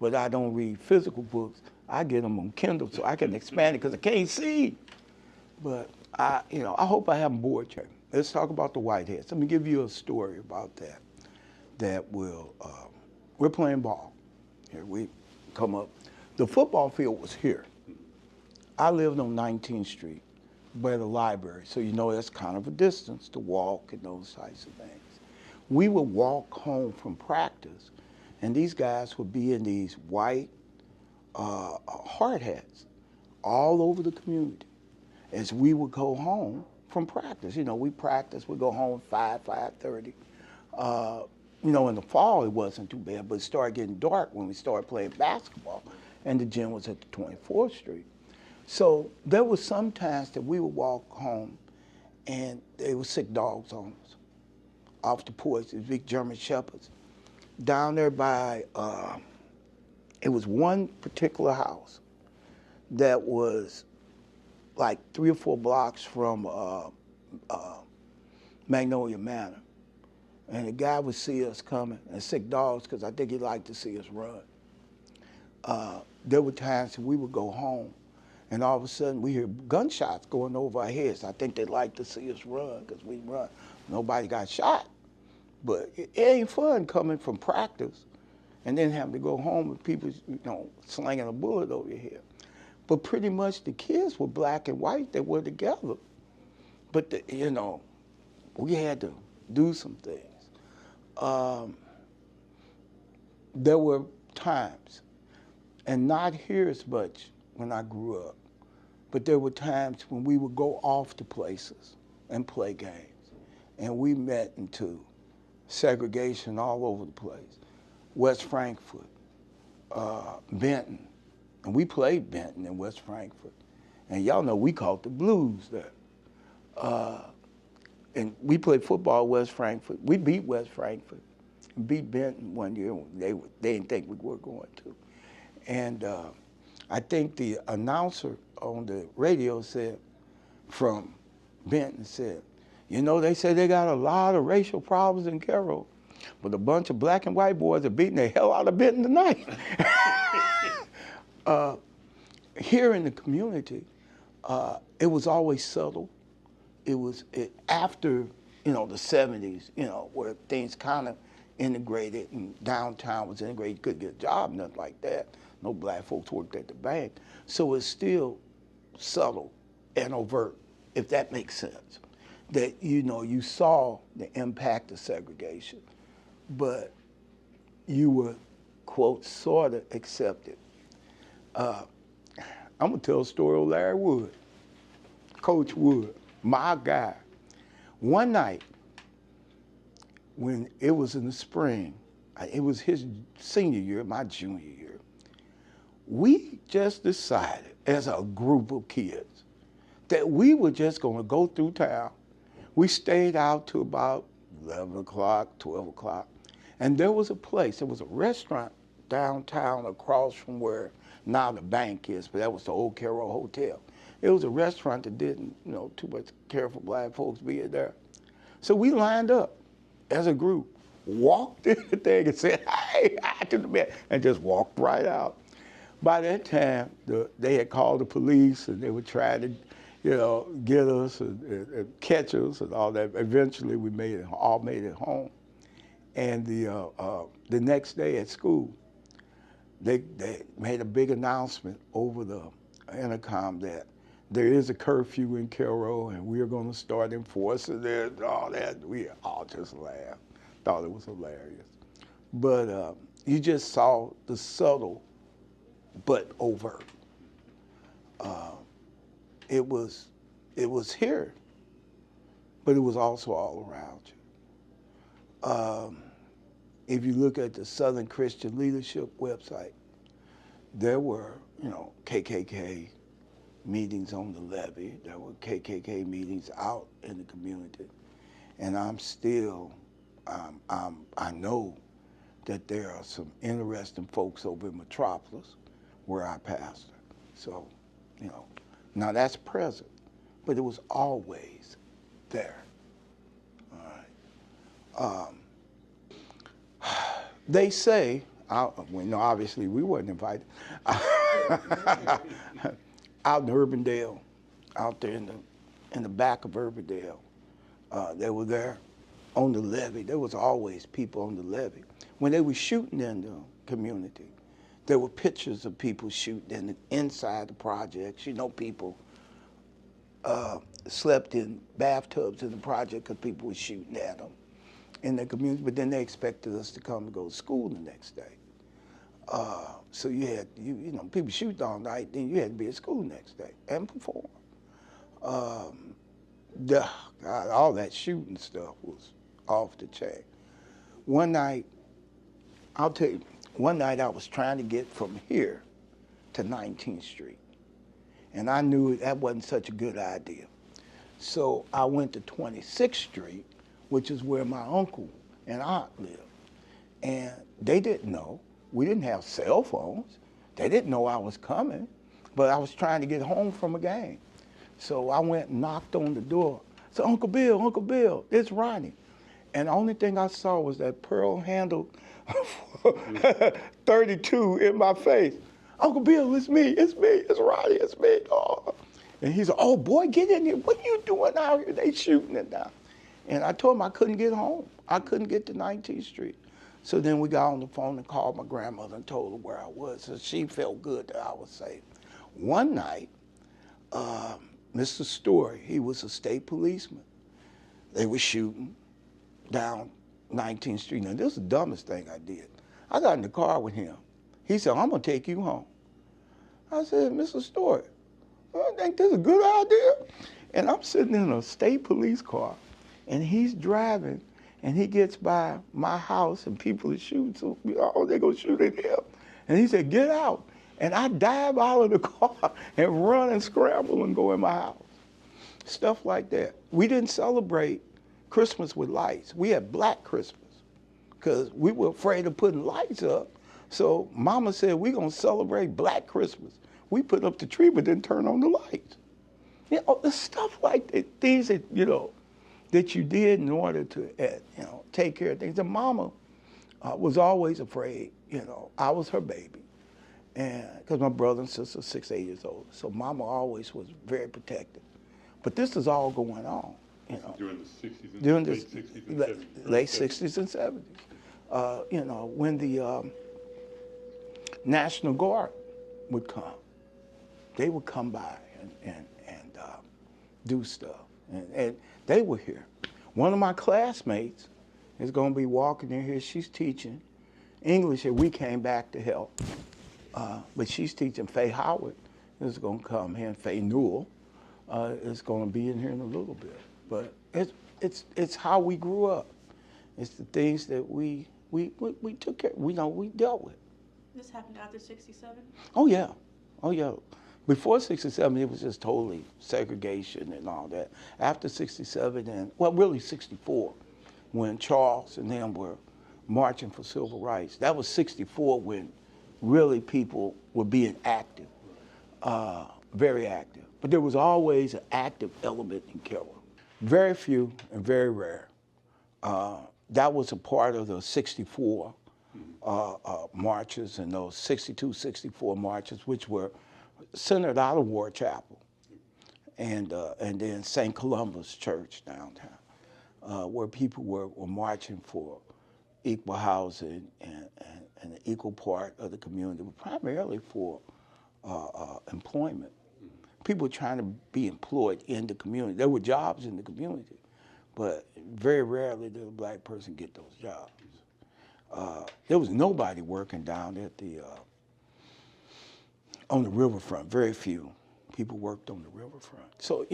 A: But I don't read physical books. I get them on Kindle so I can expand it because I can't see. But I hope I haven't bored you. Let's talk about the Whiteheads. Let me give you a story about that. We're playing ball. Here we come up. The football field was here. I lived on 19th Street by the library, so you know that's kind of a distance to walk and those types of things. We would walk home from practice, and these guys would be in these white hard hats all over the community as we would go home from practice. You know, we practice, we go home 5:30. You know, in the fall, it wasn't too bad, but it started getting dark when we started playing basketball, and the gym was at the 24th Street. So there was some times that we would walk home, and there were sick dogs on us, off the porch, these big German Shepherds. Down there by, it was one particular house that was like 3 or 4 blocks from Magnolia Manor. And the guy would see us coming, and sick dogs, because I think he liked to see us run. There were times that we would go home, and all of a sudden we hear gunshots going over our heads. I think they liked to see us run, because we run. Nobody got shot. But it ain't fun coming from practice and then having to go home with people, you know, slinging a bullet over your head. But pretty much the kids were black and white. They were together. But, you know, we had to do some things. There were times, and not here as much when I grew up, but there were times when we would go off to places and play games. And we met into segregation all over the place. West Frankfort, Benton. And we played Benton and West Frankfort. And y'all know we called the Blues there. And we played football at West Frankfort. We beat West Frankfort, beat Benton one year. They didn't think we were going to. And I think the announcer on the radio said, from Benton said, you know, they say they got a lot of racial problems in Carroll, but a bunch of black and white boys are beating the hell out of Benton tonight. Here in the community, it was always subtle. It was after, you know, the 70s, you know, where things kind of integrated and downtown was integrated. You couldn't get a job, nothing like that. No black folks worked at the bank. So it's still subtle and overt, if that makes sense. That, you know, you saw the impact of segregation, but you were, quote, sort of accepted. I'm gonna tell a story of Larry Wood, Coach Wood, my guy. One night, when it was in the spring, it was his senior year, my junior year, we just decided as a group of kids that we were just gonna go through town. We stayed out to about 11 o'clock, 12 o'clock, and there was a place, there was a restaurant downtown across from where now the bank is, but that was the old Carroll Hotel. It was a restaurant that didn't, too much care for black folks being there. So we lined up as a group, walked in the thing and said, hey, hi to the man, and just walked right out. By that time, they had called the police and they were trying to, get us and catch us and all that. Eventually, we all made it home. And the next day at school, they made a big announcement over the intercom that there is a curfew in Cairo and we are going to start enforcing it and all that. We all just laughed, thought it was hilarious. But you just saw the subtle but overt. It was here, but it was also all around you. If you look at the Southern Christian Leadership website, there were, KKK meetings on the levee. There were KKK meetings out in the community. And I'm still, I know that there are some interesting folks over in Metropolis where I pastor. So, now that's present, but it was always there. All right. They say, obviously we weren't invited, out in Urbandale, out there in the back of Urbandale, they were there on the levee. There was always people on the levee. When they were shooting in the community, there were pictures of people shooting inside the projects. People slept in bathtubs in the project because people were shooting at them in the community, but then they expected us to come and go to school the next day. So you had, people shooting all night, then you had to be at school the next day and perform. All that shooting stuff was off the chain. One night, I'll tell you, one night I was trying to get from here to 19th Street. And I knew that wasn't such a good idea. So I went to 26th Street, which is where my uncle and aunt lived. And they didn't know. We didn't have cell phones. They didn't know I was coming, but I was trying to get home from a game. So I went and knocked on the door. I said, Uncle Bill, it's Ronnie. And the only thing I saw was that pearl-handled 32 in my face. Uncle Bill, it's me, it's Ronnie, it's me. Oh. And he said, oh boy, get in here. What are you doing out here? They shooting it down. And I told him I couldn't get home. I couldn't get to 19th Street. So then we got on the phone and called my grandmother and told her where I was. So she felt good that I was safe. One night, Mr. Story, he was a state policeman. They were shooting down 19th Street. Now, this is the dumbest thing I did. I got in the car with him. He said, I'm going to take you home. I said, Mr. Story, I think this is a good idea. And I'm sitting in a state police car, and he's driving, and he gets by my house, and people are shooting, so they're going to shoot at him. And he said, get out. And I dive out of the car and run and scramble and go in my house. Stuff like that. We didn't celebrate Christmas with lights. We had Black Christmas because we were afraid of putting lights up. So Mama said, we're going to celebrate Black Christmas. We put up the tree but didn't turn on the lights. The stuff like that, things that, that you did in order to, take care of things. And Mama was always afraid, I was her baby. And because my brother and sister are 6, 8 years old. So Mama always was very protective. But this is all going on,
B: During the 60s and
A: during
B: late 60s and 70s.
A: Late 60s and 70s. When the National Guard would come, they would come by and do stuff. And they were here. One of my classmates is going to be walking in here. She's teaching English, and we came back to help. But she's teaching. Faye Howard is going to come here, and Faye Newell is going to be in here in a little bit. But it's how we grew up. It's the things that we took care. We dealt with.
C: This happened after '67?
A: Oh yeah. Before '67, it was just totally segregation and all that. After '67 and really '64, when Charles and them were marching for civil rights. That was '64 when really people were being active. very active. But there was always an active element in Carroll. Very few and very rare. That was a part of the 64 marches and those 62, 64 marches, which were centered out of Ward Chapel and then St. Columba's Church downtown, where people were marching for equal housing and an equal part of the community, but primarily for employment. People were trying to be employed in the community. There were jobs in the community, but very rarely did a black person get those jobs. There was nobody working down at on the riverfront, very few people worked on the riverfront. So,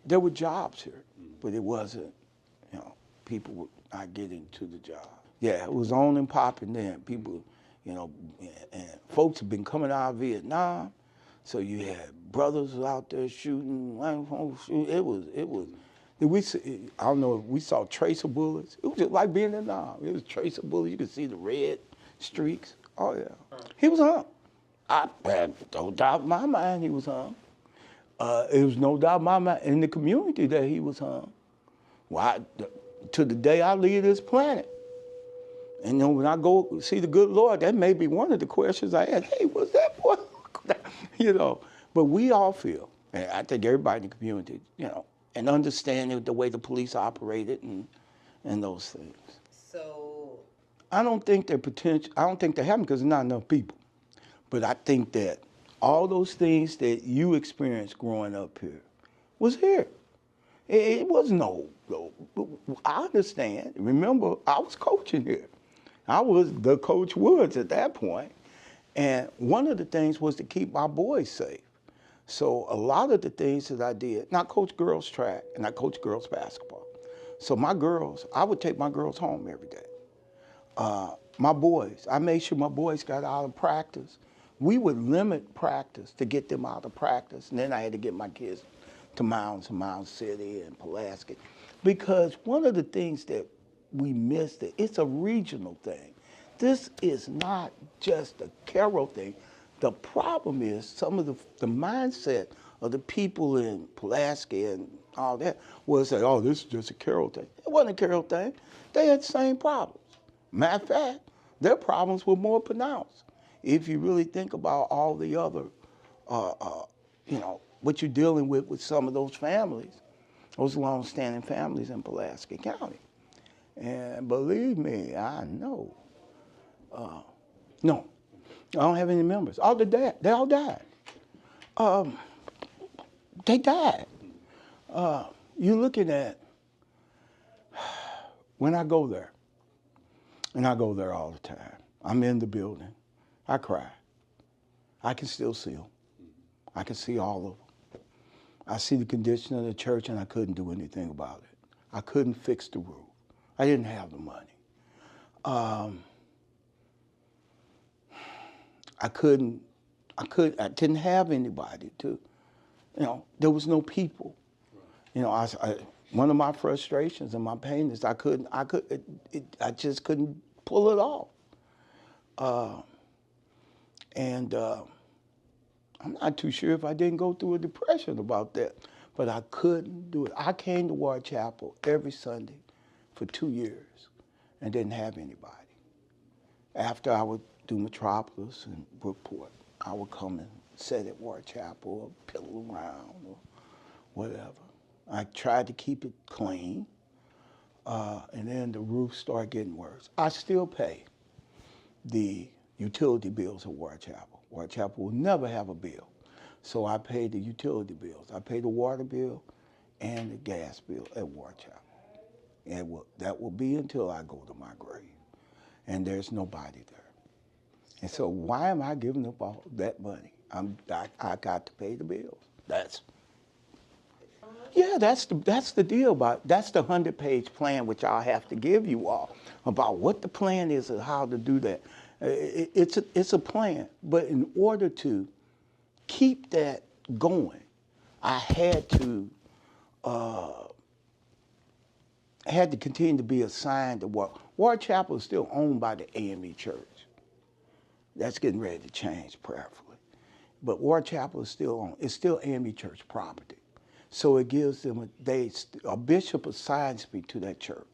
A: there were jobs here, but it wasn't, people were not getting to the job. Yeah, it was on and popping then. People, and folks had been coming out of Vietnam, so you had brothers out there shooting, it was, I don't know if we saw tracer bullets. It was just like being in Vietnam. It was tracer bullets. You could see the red streaks. Oh, yeah. He was hung. I had no doubt in my mind he was hung. There was no doubt in my mind in the community that he was hung. Well, to the day I leave this planet. And when I go see the good Lord, that may be one of the questions I ask. Hey, what's that boy? But we all feel, and I think everybody in the community, and understanding the way the police operated and those things.
D: So
A: I don't think they're potential. I don't think they happen because there's not enough people. But I think that all those things that you experienced growing up here was here. It was no. I understand. Remember, I was coaching here. I was the Coach Woods at that point. And one of the things was to keep my boys safe. So a lot of the things that I did, now I coach girls track and I coach girls basketball. So my girls, I would take my girls home every day. My boys, I made sure my boys got out of practice. We would limit practice to get them out of practice. And then I had to get my kids to Mounds and Mound City and Pulaski. Because one of the things that we missed, it's a regional thing. This is not just a Carroll thing. The problem is some of the mindset of the people in Pulaski and all that was that, oh, this is just a Carroll thing. It wasn't a Carroll thing. They had the same problems. Matter of fact, their problems were more pronounced. If you really think about all the other, what you're dealing with some of those families, those long-standing families in Pulaski County. And believe me, I know. No, I don't have any members. All they all died. They died. You're looking at, when I go there, and I go there all the time, I'm in the building, I cry. I can still see them. I can see all of them. I see the condition of the church and I couldn't do anything about it. I couldn't fix the roof. I didn't have the money. I didn't have anybody to, there was no people. One of my frustrations and my pain is I just couldn't pull it off. I'm not too sure if I didn't go through a depression about that, but I couldn't do it. I came to Ward Chapel every Sunday for 2 years and didn't have anybody. After I would do Metropolis and Brookport, I would come and sit at Ward Chapel or piddle around or whatever. I tried to keep it clean, and then the roof started getting worse. I still pay the utility bills at Ward Chapel. Ward Chapel will never have a bill. So I pay the utility bills. I pay the water bill and the gas bill at Ward Chapel. And that will be until I go to my grave. And there's nobody there. And so why am I giving up all that money? I got to pay the bills. That's the deal that's the 100-page plan which I'll have to give you all about what the plan is and how to do that. It's a plan, but in order to keep that going, I had to continue to be assigned to work. Ward Chapel is still owned by the AME Church. That's getting ready to change prayerfully. But Ward Chapel is still on. It's still AME Church property. So it gives them, a bishop assigns me to that church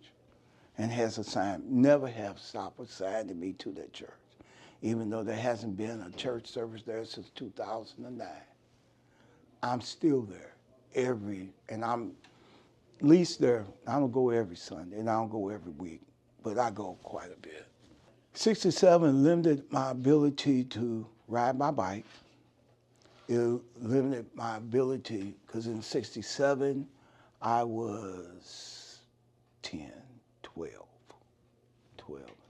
A: and has assigned, never have stopped assigning me to that church. Even though there hasn't been a church service there since 2009. I'm still there and I'm at least there. I don't go every Sunday and I don't go every week, but I go quite a bit. 67 limited my ability to ride my bike. It limited my ability, because in 67, I was 10, 12,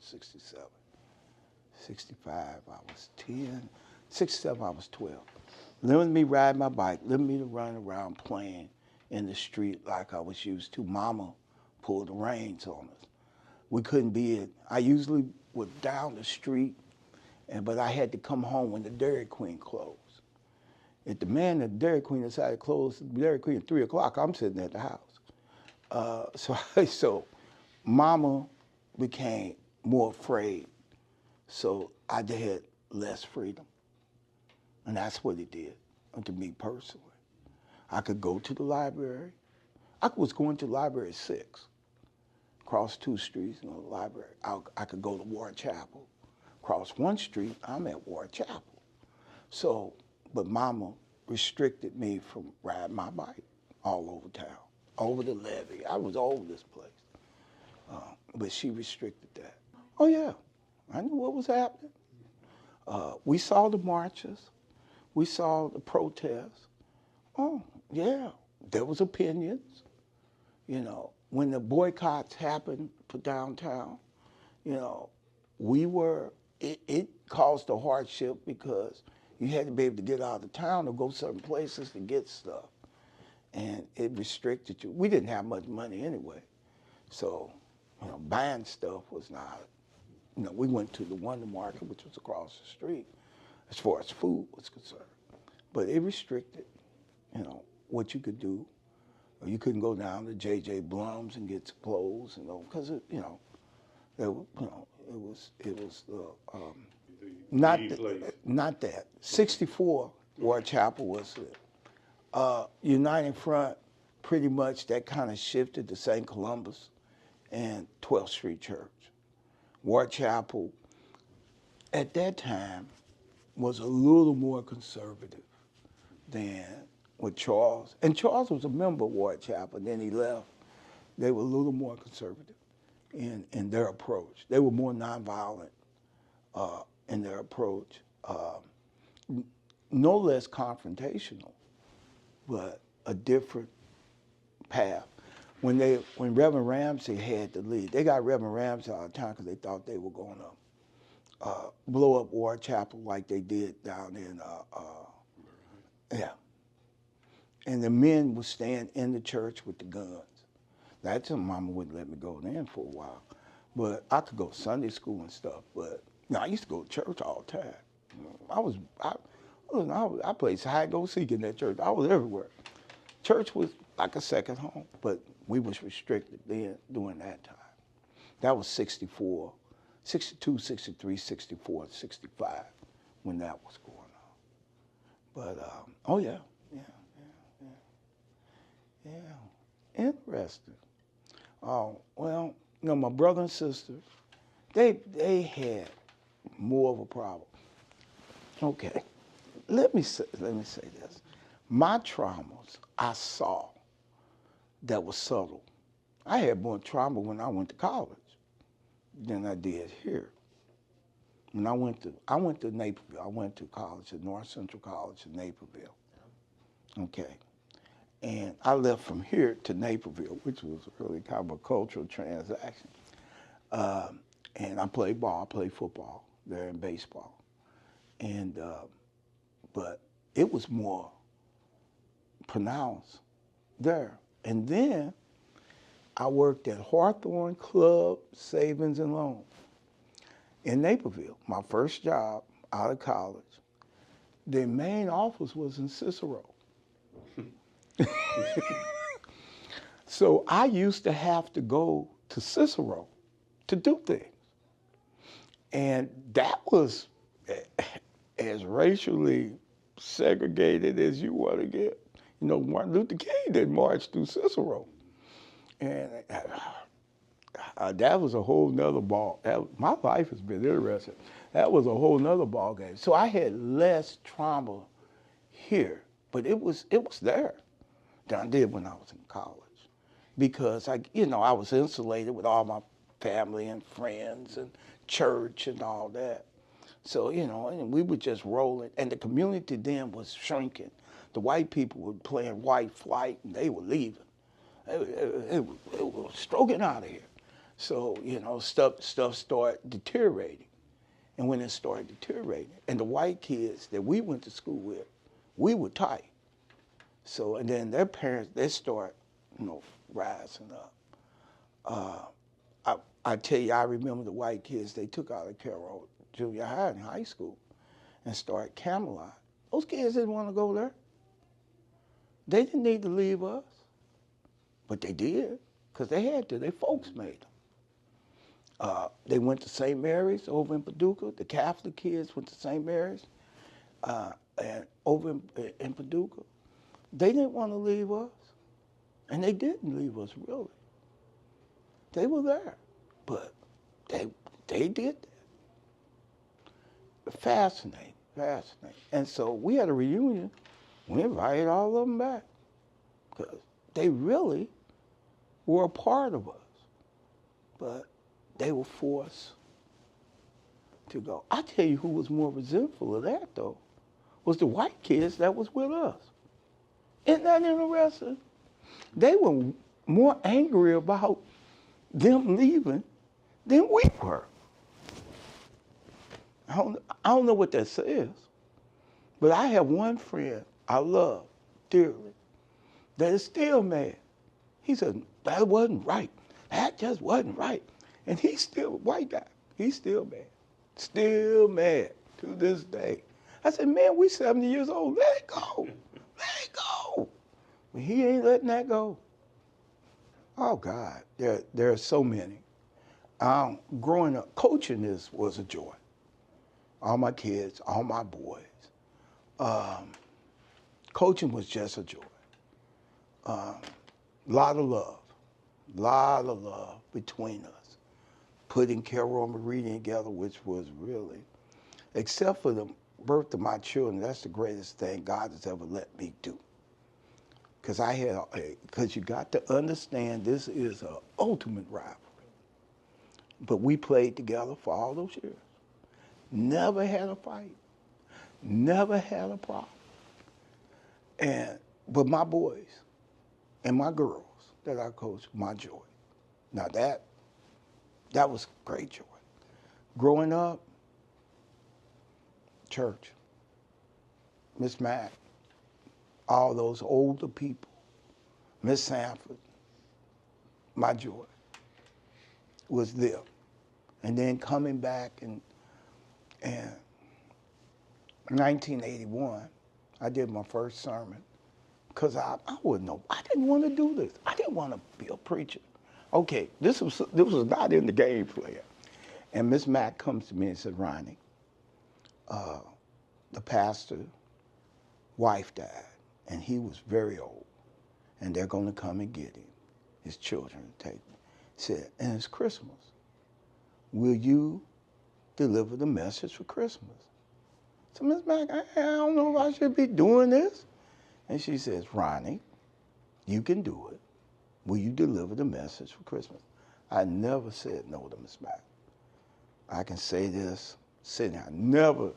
A: 67. 65, I was 10. 67, I was 12. Limited me ride my bike, limited me to run around playing in the street like I was used to. Mama pulled the reins on us. We couldn't be in. I usually was down the street, but I had to come home when the Dairy Queen closed. If the man at Dairy Queen decided to close the Dairy Queen at 3 o'clock, I'm sitting at the house. So Mama became more afraid, so I had less freedom. And that's what it did to me personally. I could go to the library. I was going to the library at 6, across 2 streets, the library. I could go to Ward Chapel. Across 1 street, I'm at Ward Chapel. So, but Mama restricted me from riding my bike all over town, over the levee. I was all over this place. But she restricted that. Oh yeah, I knew what was happening. We saw the marches. We saw the protests. Oh yeah, there was opinions. You know, when the boycotts happened for downtown, you know, it caused a hardship because you had to be able to get out of town or go certain places to get stuff. And it restricted you. We didn't have much money anyway. So, you know, buying stuff was not, you know, we went to the Wonder Market, which was across the street, as far as food was concerned. But it restricted, you know, what you could do. Or you couldn't go down to J.J. Blum's and get some clothes, you know, because, you know, it was not that. 64, Ward Chapel was it. United Front, pretty much that kind of shifted to St. Columbus and 12th Street Church. Ward Chapel, at that time, was a little more conservative than with Charles. And Charles was a member of Ward Chapel, then he left. They were a little more conservative in their approach. They were more nonviolent in their approach. No less confrontational, but a different path. When Reverend Ramsey had to leave, they got Reverend Ramsey out of town because they thought they were going to blow up Ward Chapel like they did down in, yeah. And the men would stand in the church with the guns. That's when Mama wouldn't let me go in for a while. But I could go to Sunday school and stuff, but you know, I used to go to church all the time. I played hide go seek in that church. I was everywhere. Church was like a second home, but we was restricted then during that time. That was 64, 62, 63, 64, 65 when that was going on. But, oh yeah, interesting. Oh, well, you know, my brother and sister, they had more of a problem. Okay, let me say this. My traumas I saw that was subtle. I had more trauma when I went to college than I did here. When I went to Naperville. I went to college at North Central College in Naperville. Okay. And I left from here to Naperville, which was really kind of a cultural transaction. And I played ball, I played football there and baseball. And, but it was more pronounced there. And then I worked at Hawthorne Club Savings and Loan in Naperville, my first job out of college. Their main office was in Cicero. So I used to have to go to Cicero to do things. And that was as racially segregated as you want to get. You know, Martin Luther King didn't march through Cicero. And that was a whole nother ball. My life has been interesting. That was a whole nother ball game. So I had less trauma here, but it was there than I did when I was in college, because I was insulated with all my family and friends and church and all that. So and we were just rolling, and the community then was shrinking. The white people were playing white flight, and they were leaving. They were stroking out of here. So stuff started deteriorating, and when it started deteriorating, and the white kids that we went to school with, we were tight. So, and then their parents, they start, rising up. I tell you, I remember the white kids, they took out of Carroll Junior High and high school and started Camelot. Those kids didn't want to go there. They didn't need to leave us, but they did, because they had to. Their folks made them. They went to St. Mary's over in Paducah. The Catholic kids went to St. Mary's and over in Paducah. They didn't want to leave us, and they didn't leave us, really. They were there, but they did that. Fascinating. And so we had a reunion. We invited all of them back, because they really were a part of us, but they were forced to go. I tell you who was more resentful of that, though, was the white kids that was with us. Isn't that interesting? They were more angry about them leaving than we were. I don't know what that says, but I have one friend I love dearly that is still mad. He said, that wasn't right. That just wasn't right. And he's still a white guy. He's still mad. Still mad to this day. I said, man, we 70 years old. Let it go. Let it go. But he ain't letting that go. Oh, God. There are so many. Growing up, coaching was a joy. All my kids, all my boys. Coaching was just a joy. Lot of love between us. Putting Carol and Marie together, which was really, except for the birth of my children, that's the greatest thing God has ever let me do. Because you got to understand, this is an ultimate rivalry. But we played together for all those years. Never had a fight. Never had a problem. But my boys and my girls that I coached, my joy. Now that was great joy. Growing up, church, Miss Mack, all those older people, Miss Sanford, my joy was them. And then coming back in 1981, I did my first sermon, because I didn't want to do this. I didn't want to be a preacher. Okay, this was not in the game plan. And Miss Mack comes to me and said, Ronnie, the pastor's wife died, and he was very old, and they're going to come and get him, his children take him. Said, and it's Christmas. Will you deliver the message for Christmas? So Miss Mack, I don't know if I should be doing this. And she says, Ronnie, you can do it. Will you deliver the message for Christmas? I never said no to Miss Mack. I can say this sitting here. I never,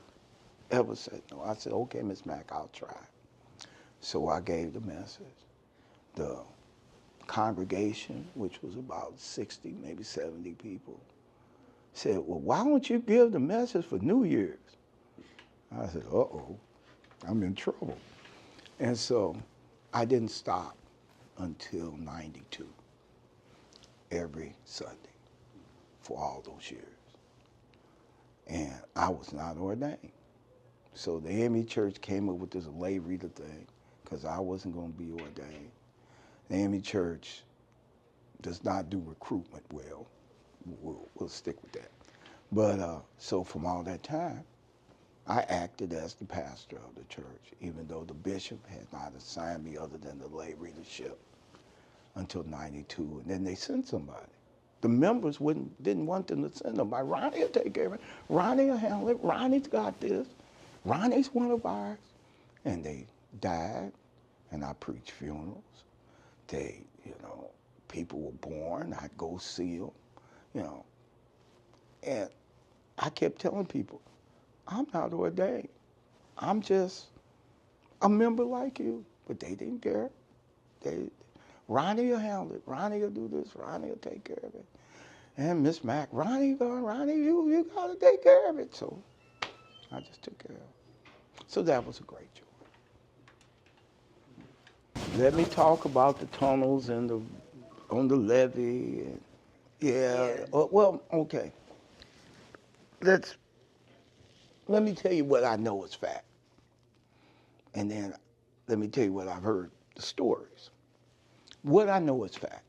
A: ever said no. I said, okay, Miss Mack, I'll try. So I gave the message. The congregation, which was about 60, maybe 70 people, said, well, why don't you give the message for New Year's? I said, uh-oh, I'm in trouble. And so I didn't stop until 92, every Sunday for all those years. And I was not ordained. So the AMCE church came up with this lay reader thing, because I wasn't going to be ordained. The AMCE church does not do recruitment well. We'll stick with that. But so from all that time, I acted as the pastor of the church, even though the bishop had not assigned me other than the lay readership until '92, and then they sent somebody. The members didn't want them to send them. Ronnie will take care of it. Ronnie will handle it. Ronnie's got this. Ronnie's one of ours. And they died, and I preached funerals. They, people were born. I'd go see them, And I kept telling people, I'm not ordained. I'm just a member like you. But they didn't care. Ronnie will handle it. Ronnie will do this. Ronnie will take care of it. And Miss Mack, Ronnie, you got to take care of it. So I just took care of it. So that was a great joy. Let me talk about the tunnels and on the levee. And, well, okay. Let me tell you what I know is fact. And then let me tell you what I've heard, the stories. What I know is fact,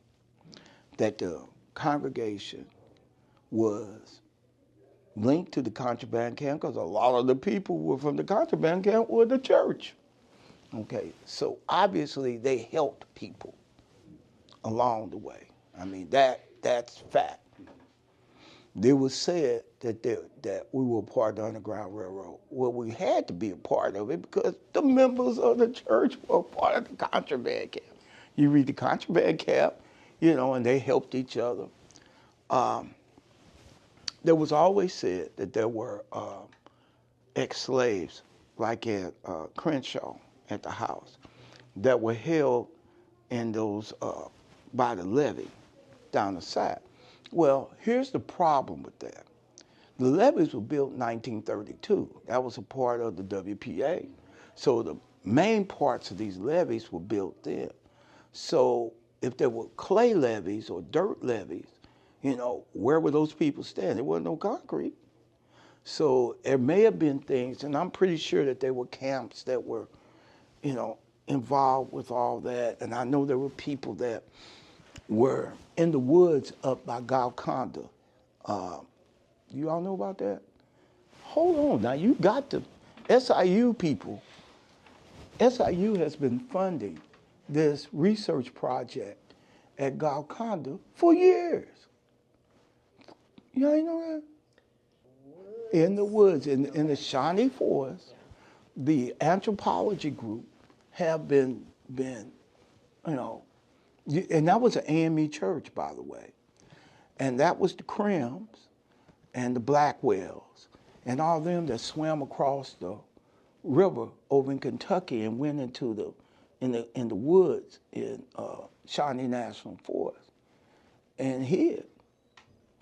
A: that the congregation was linked to the contraband camp because a lot of the people were from the contraband camp were the church. Okay, so obviously they helped people along the way. I mean, that's fact. It was said that we were part of the Underground Railroad. Well, we had to be a part of it because the members of the church were part of the contraband camp. You read the contraband camp, and they helped each other. There was always said that there were ex-slaves, like at Crenshaw at the house, that were held in those by the levee down the side. Well, here's the problem with that. The levees were built in 1932. That was a part of the WPA. So the main parts of these levees were built then. So if there were clay levees or dirt levees, where would those people stand? There wasn't no concrete. So there may have been things, and I'm pretty sure that there were camps that were, involved with all that. And I know there were people that were in the woods up by Golconda. You all know about that? Hold on, now you got to, SIU people, SIU has been funding this research project at Golconda for years. You ain't know that? In the woods, in the Shawnee Forest, the anthropology group have been, and that was an AME church, by the way. And that was the Crims and the Blackwells and all them that swam across the river over in Kentucky and went into in the woods in Shawnee National Forest and hid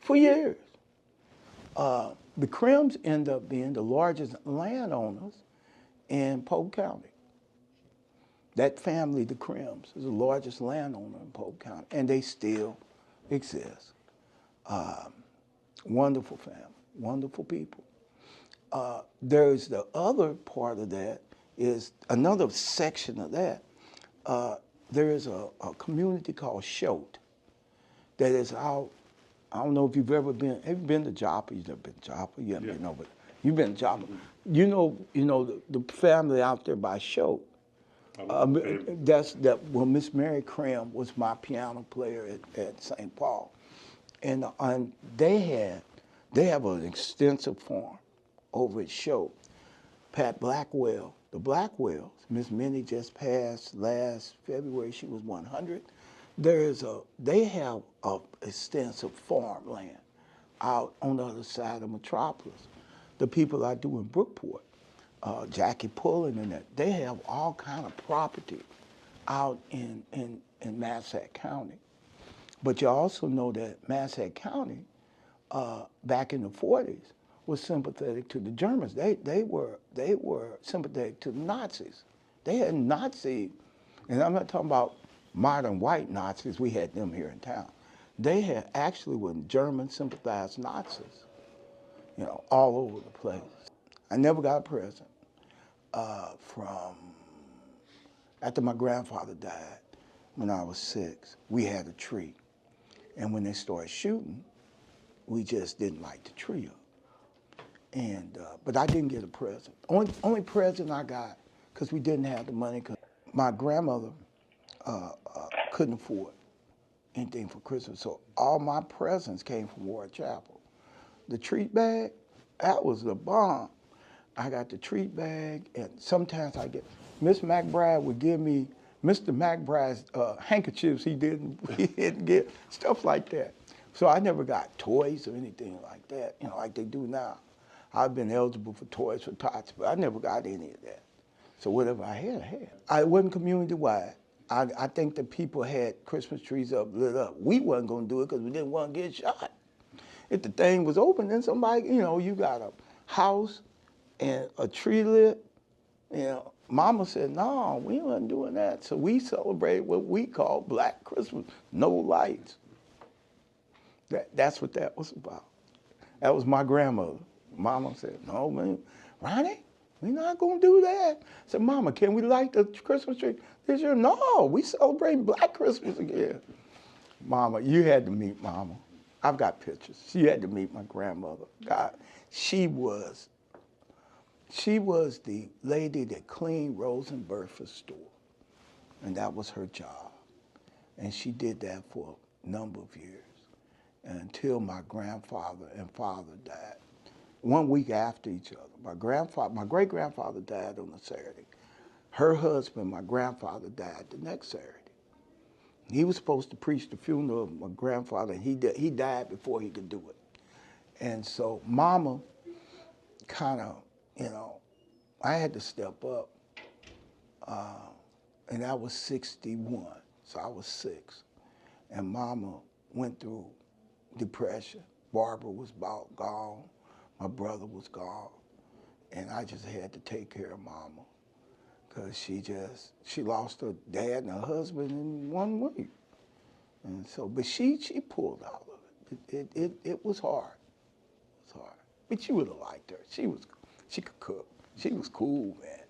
A: for years. The Crims end up being the largest landowners in Polk County. That family, the Crims, is the largest landowner in Polk County, and they still exist. Wonderful family, wonderful people. There's the other part of that is another section of that. There is a community called Choate that is out. I don't know if you've ever been. Have you been to Joppa? You've never been to Joppa? You haven't been, no, but you've been to Joppa. The family out there by Choate. That's that. Well, Miss Mary Cram was my piano player at St. Paul, and they have an extensive farm over at Choate. Pat Blackwell, the Blackwells, Miss Minnie just passed last February. She was 100. They have a extensive farmland out on the other side of Metropolis. The people I do in Brookport, Jackie Pullen and that, they have all kind of property out in Massac County. But you also know that Massac County, back in the 40s, was sympathetic to the Germans. They were sympathetic to the Nazis. They had Nazi, and I'm not talking about modern white Nazis. We had them here in town. They had actually were German sympathized Nazis, all over the place. I never got a present from after my grandfather died when I was 6. We had a tree, and when they started shooting, we just didn't light the tree up. And but I didn't get a present. Only present I got, because we didn't have the money, because my grandmother couldn't afford anything for Christmas. So all my presents came from Ward Chapel. The treat bag, that was the bomb. I got the treat bag, and sometimes I get, Miss McBride would give me Mr. McBride's handkerchiefs he didn't get, stuff like that. So I never got toys or anything like that, you know, like they do now. I've been eligible for toys for tots, but I never got any of that. So whatever I had, I had. I wasn't community-wide. I think the people had Christmas trees up, lit up. We wasn't gonna do it because we didn't want to get shot. If the thing was open, then somebody, you know, you got a house and a tree lit, you know. Mama said, no, we wasn't doing that. So we celebrated what we call Black Christmas, no lights. That's what that was about. That was my grandmother. Mama said, no, man, Ronnie, we're not gonna do that. I said, Mama, can we light the Christmas tree this year? No, we celebrating Black Christmas again. Mama, you had to meet Mama. I've got pictures. She had to meet my grandmother. God, she was the lady that cleaned Rosenberg's store, and that was her job. And she did that for a number of years, and until my grandfather and father died. 1 week after each other. My great-grandfather died on a Saturday. Her husband, my grandfather, died the next Saturday. He was supposed to preach the funeral of my grandfather, and he died before he could do it. And so Mama kind of, you know, I had to step up, and I was 61, so I was 6. And Mama went through depression. Barbara was about gone. My brother was gone. And I just had to take care of Mama, because she lost her dad and her husband in 1 week. And so, but she pulled out of it. It was hard. It was hard. But you would have liked her. She could cook. She was cool, man.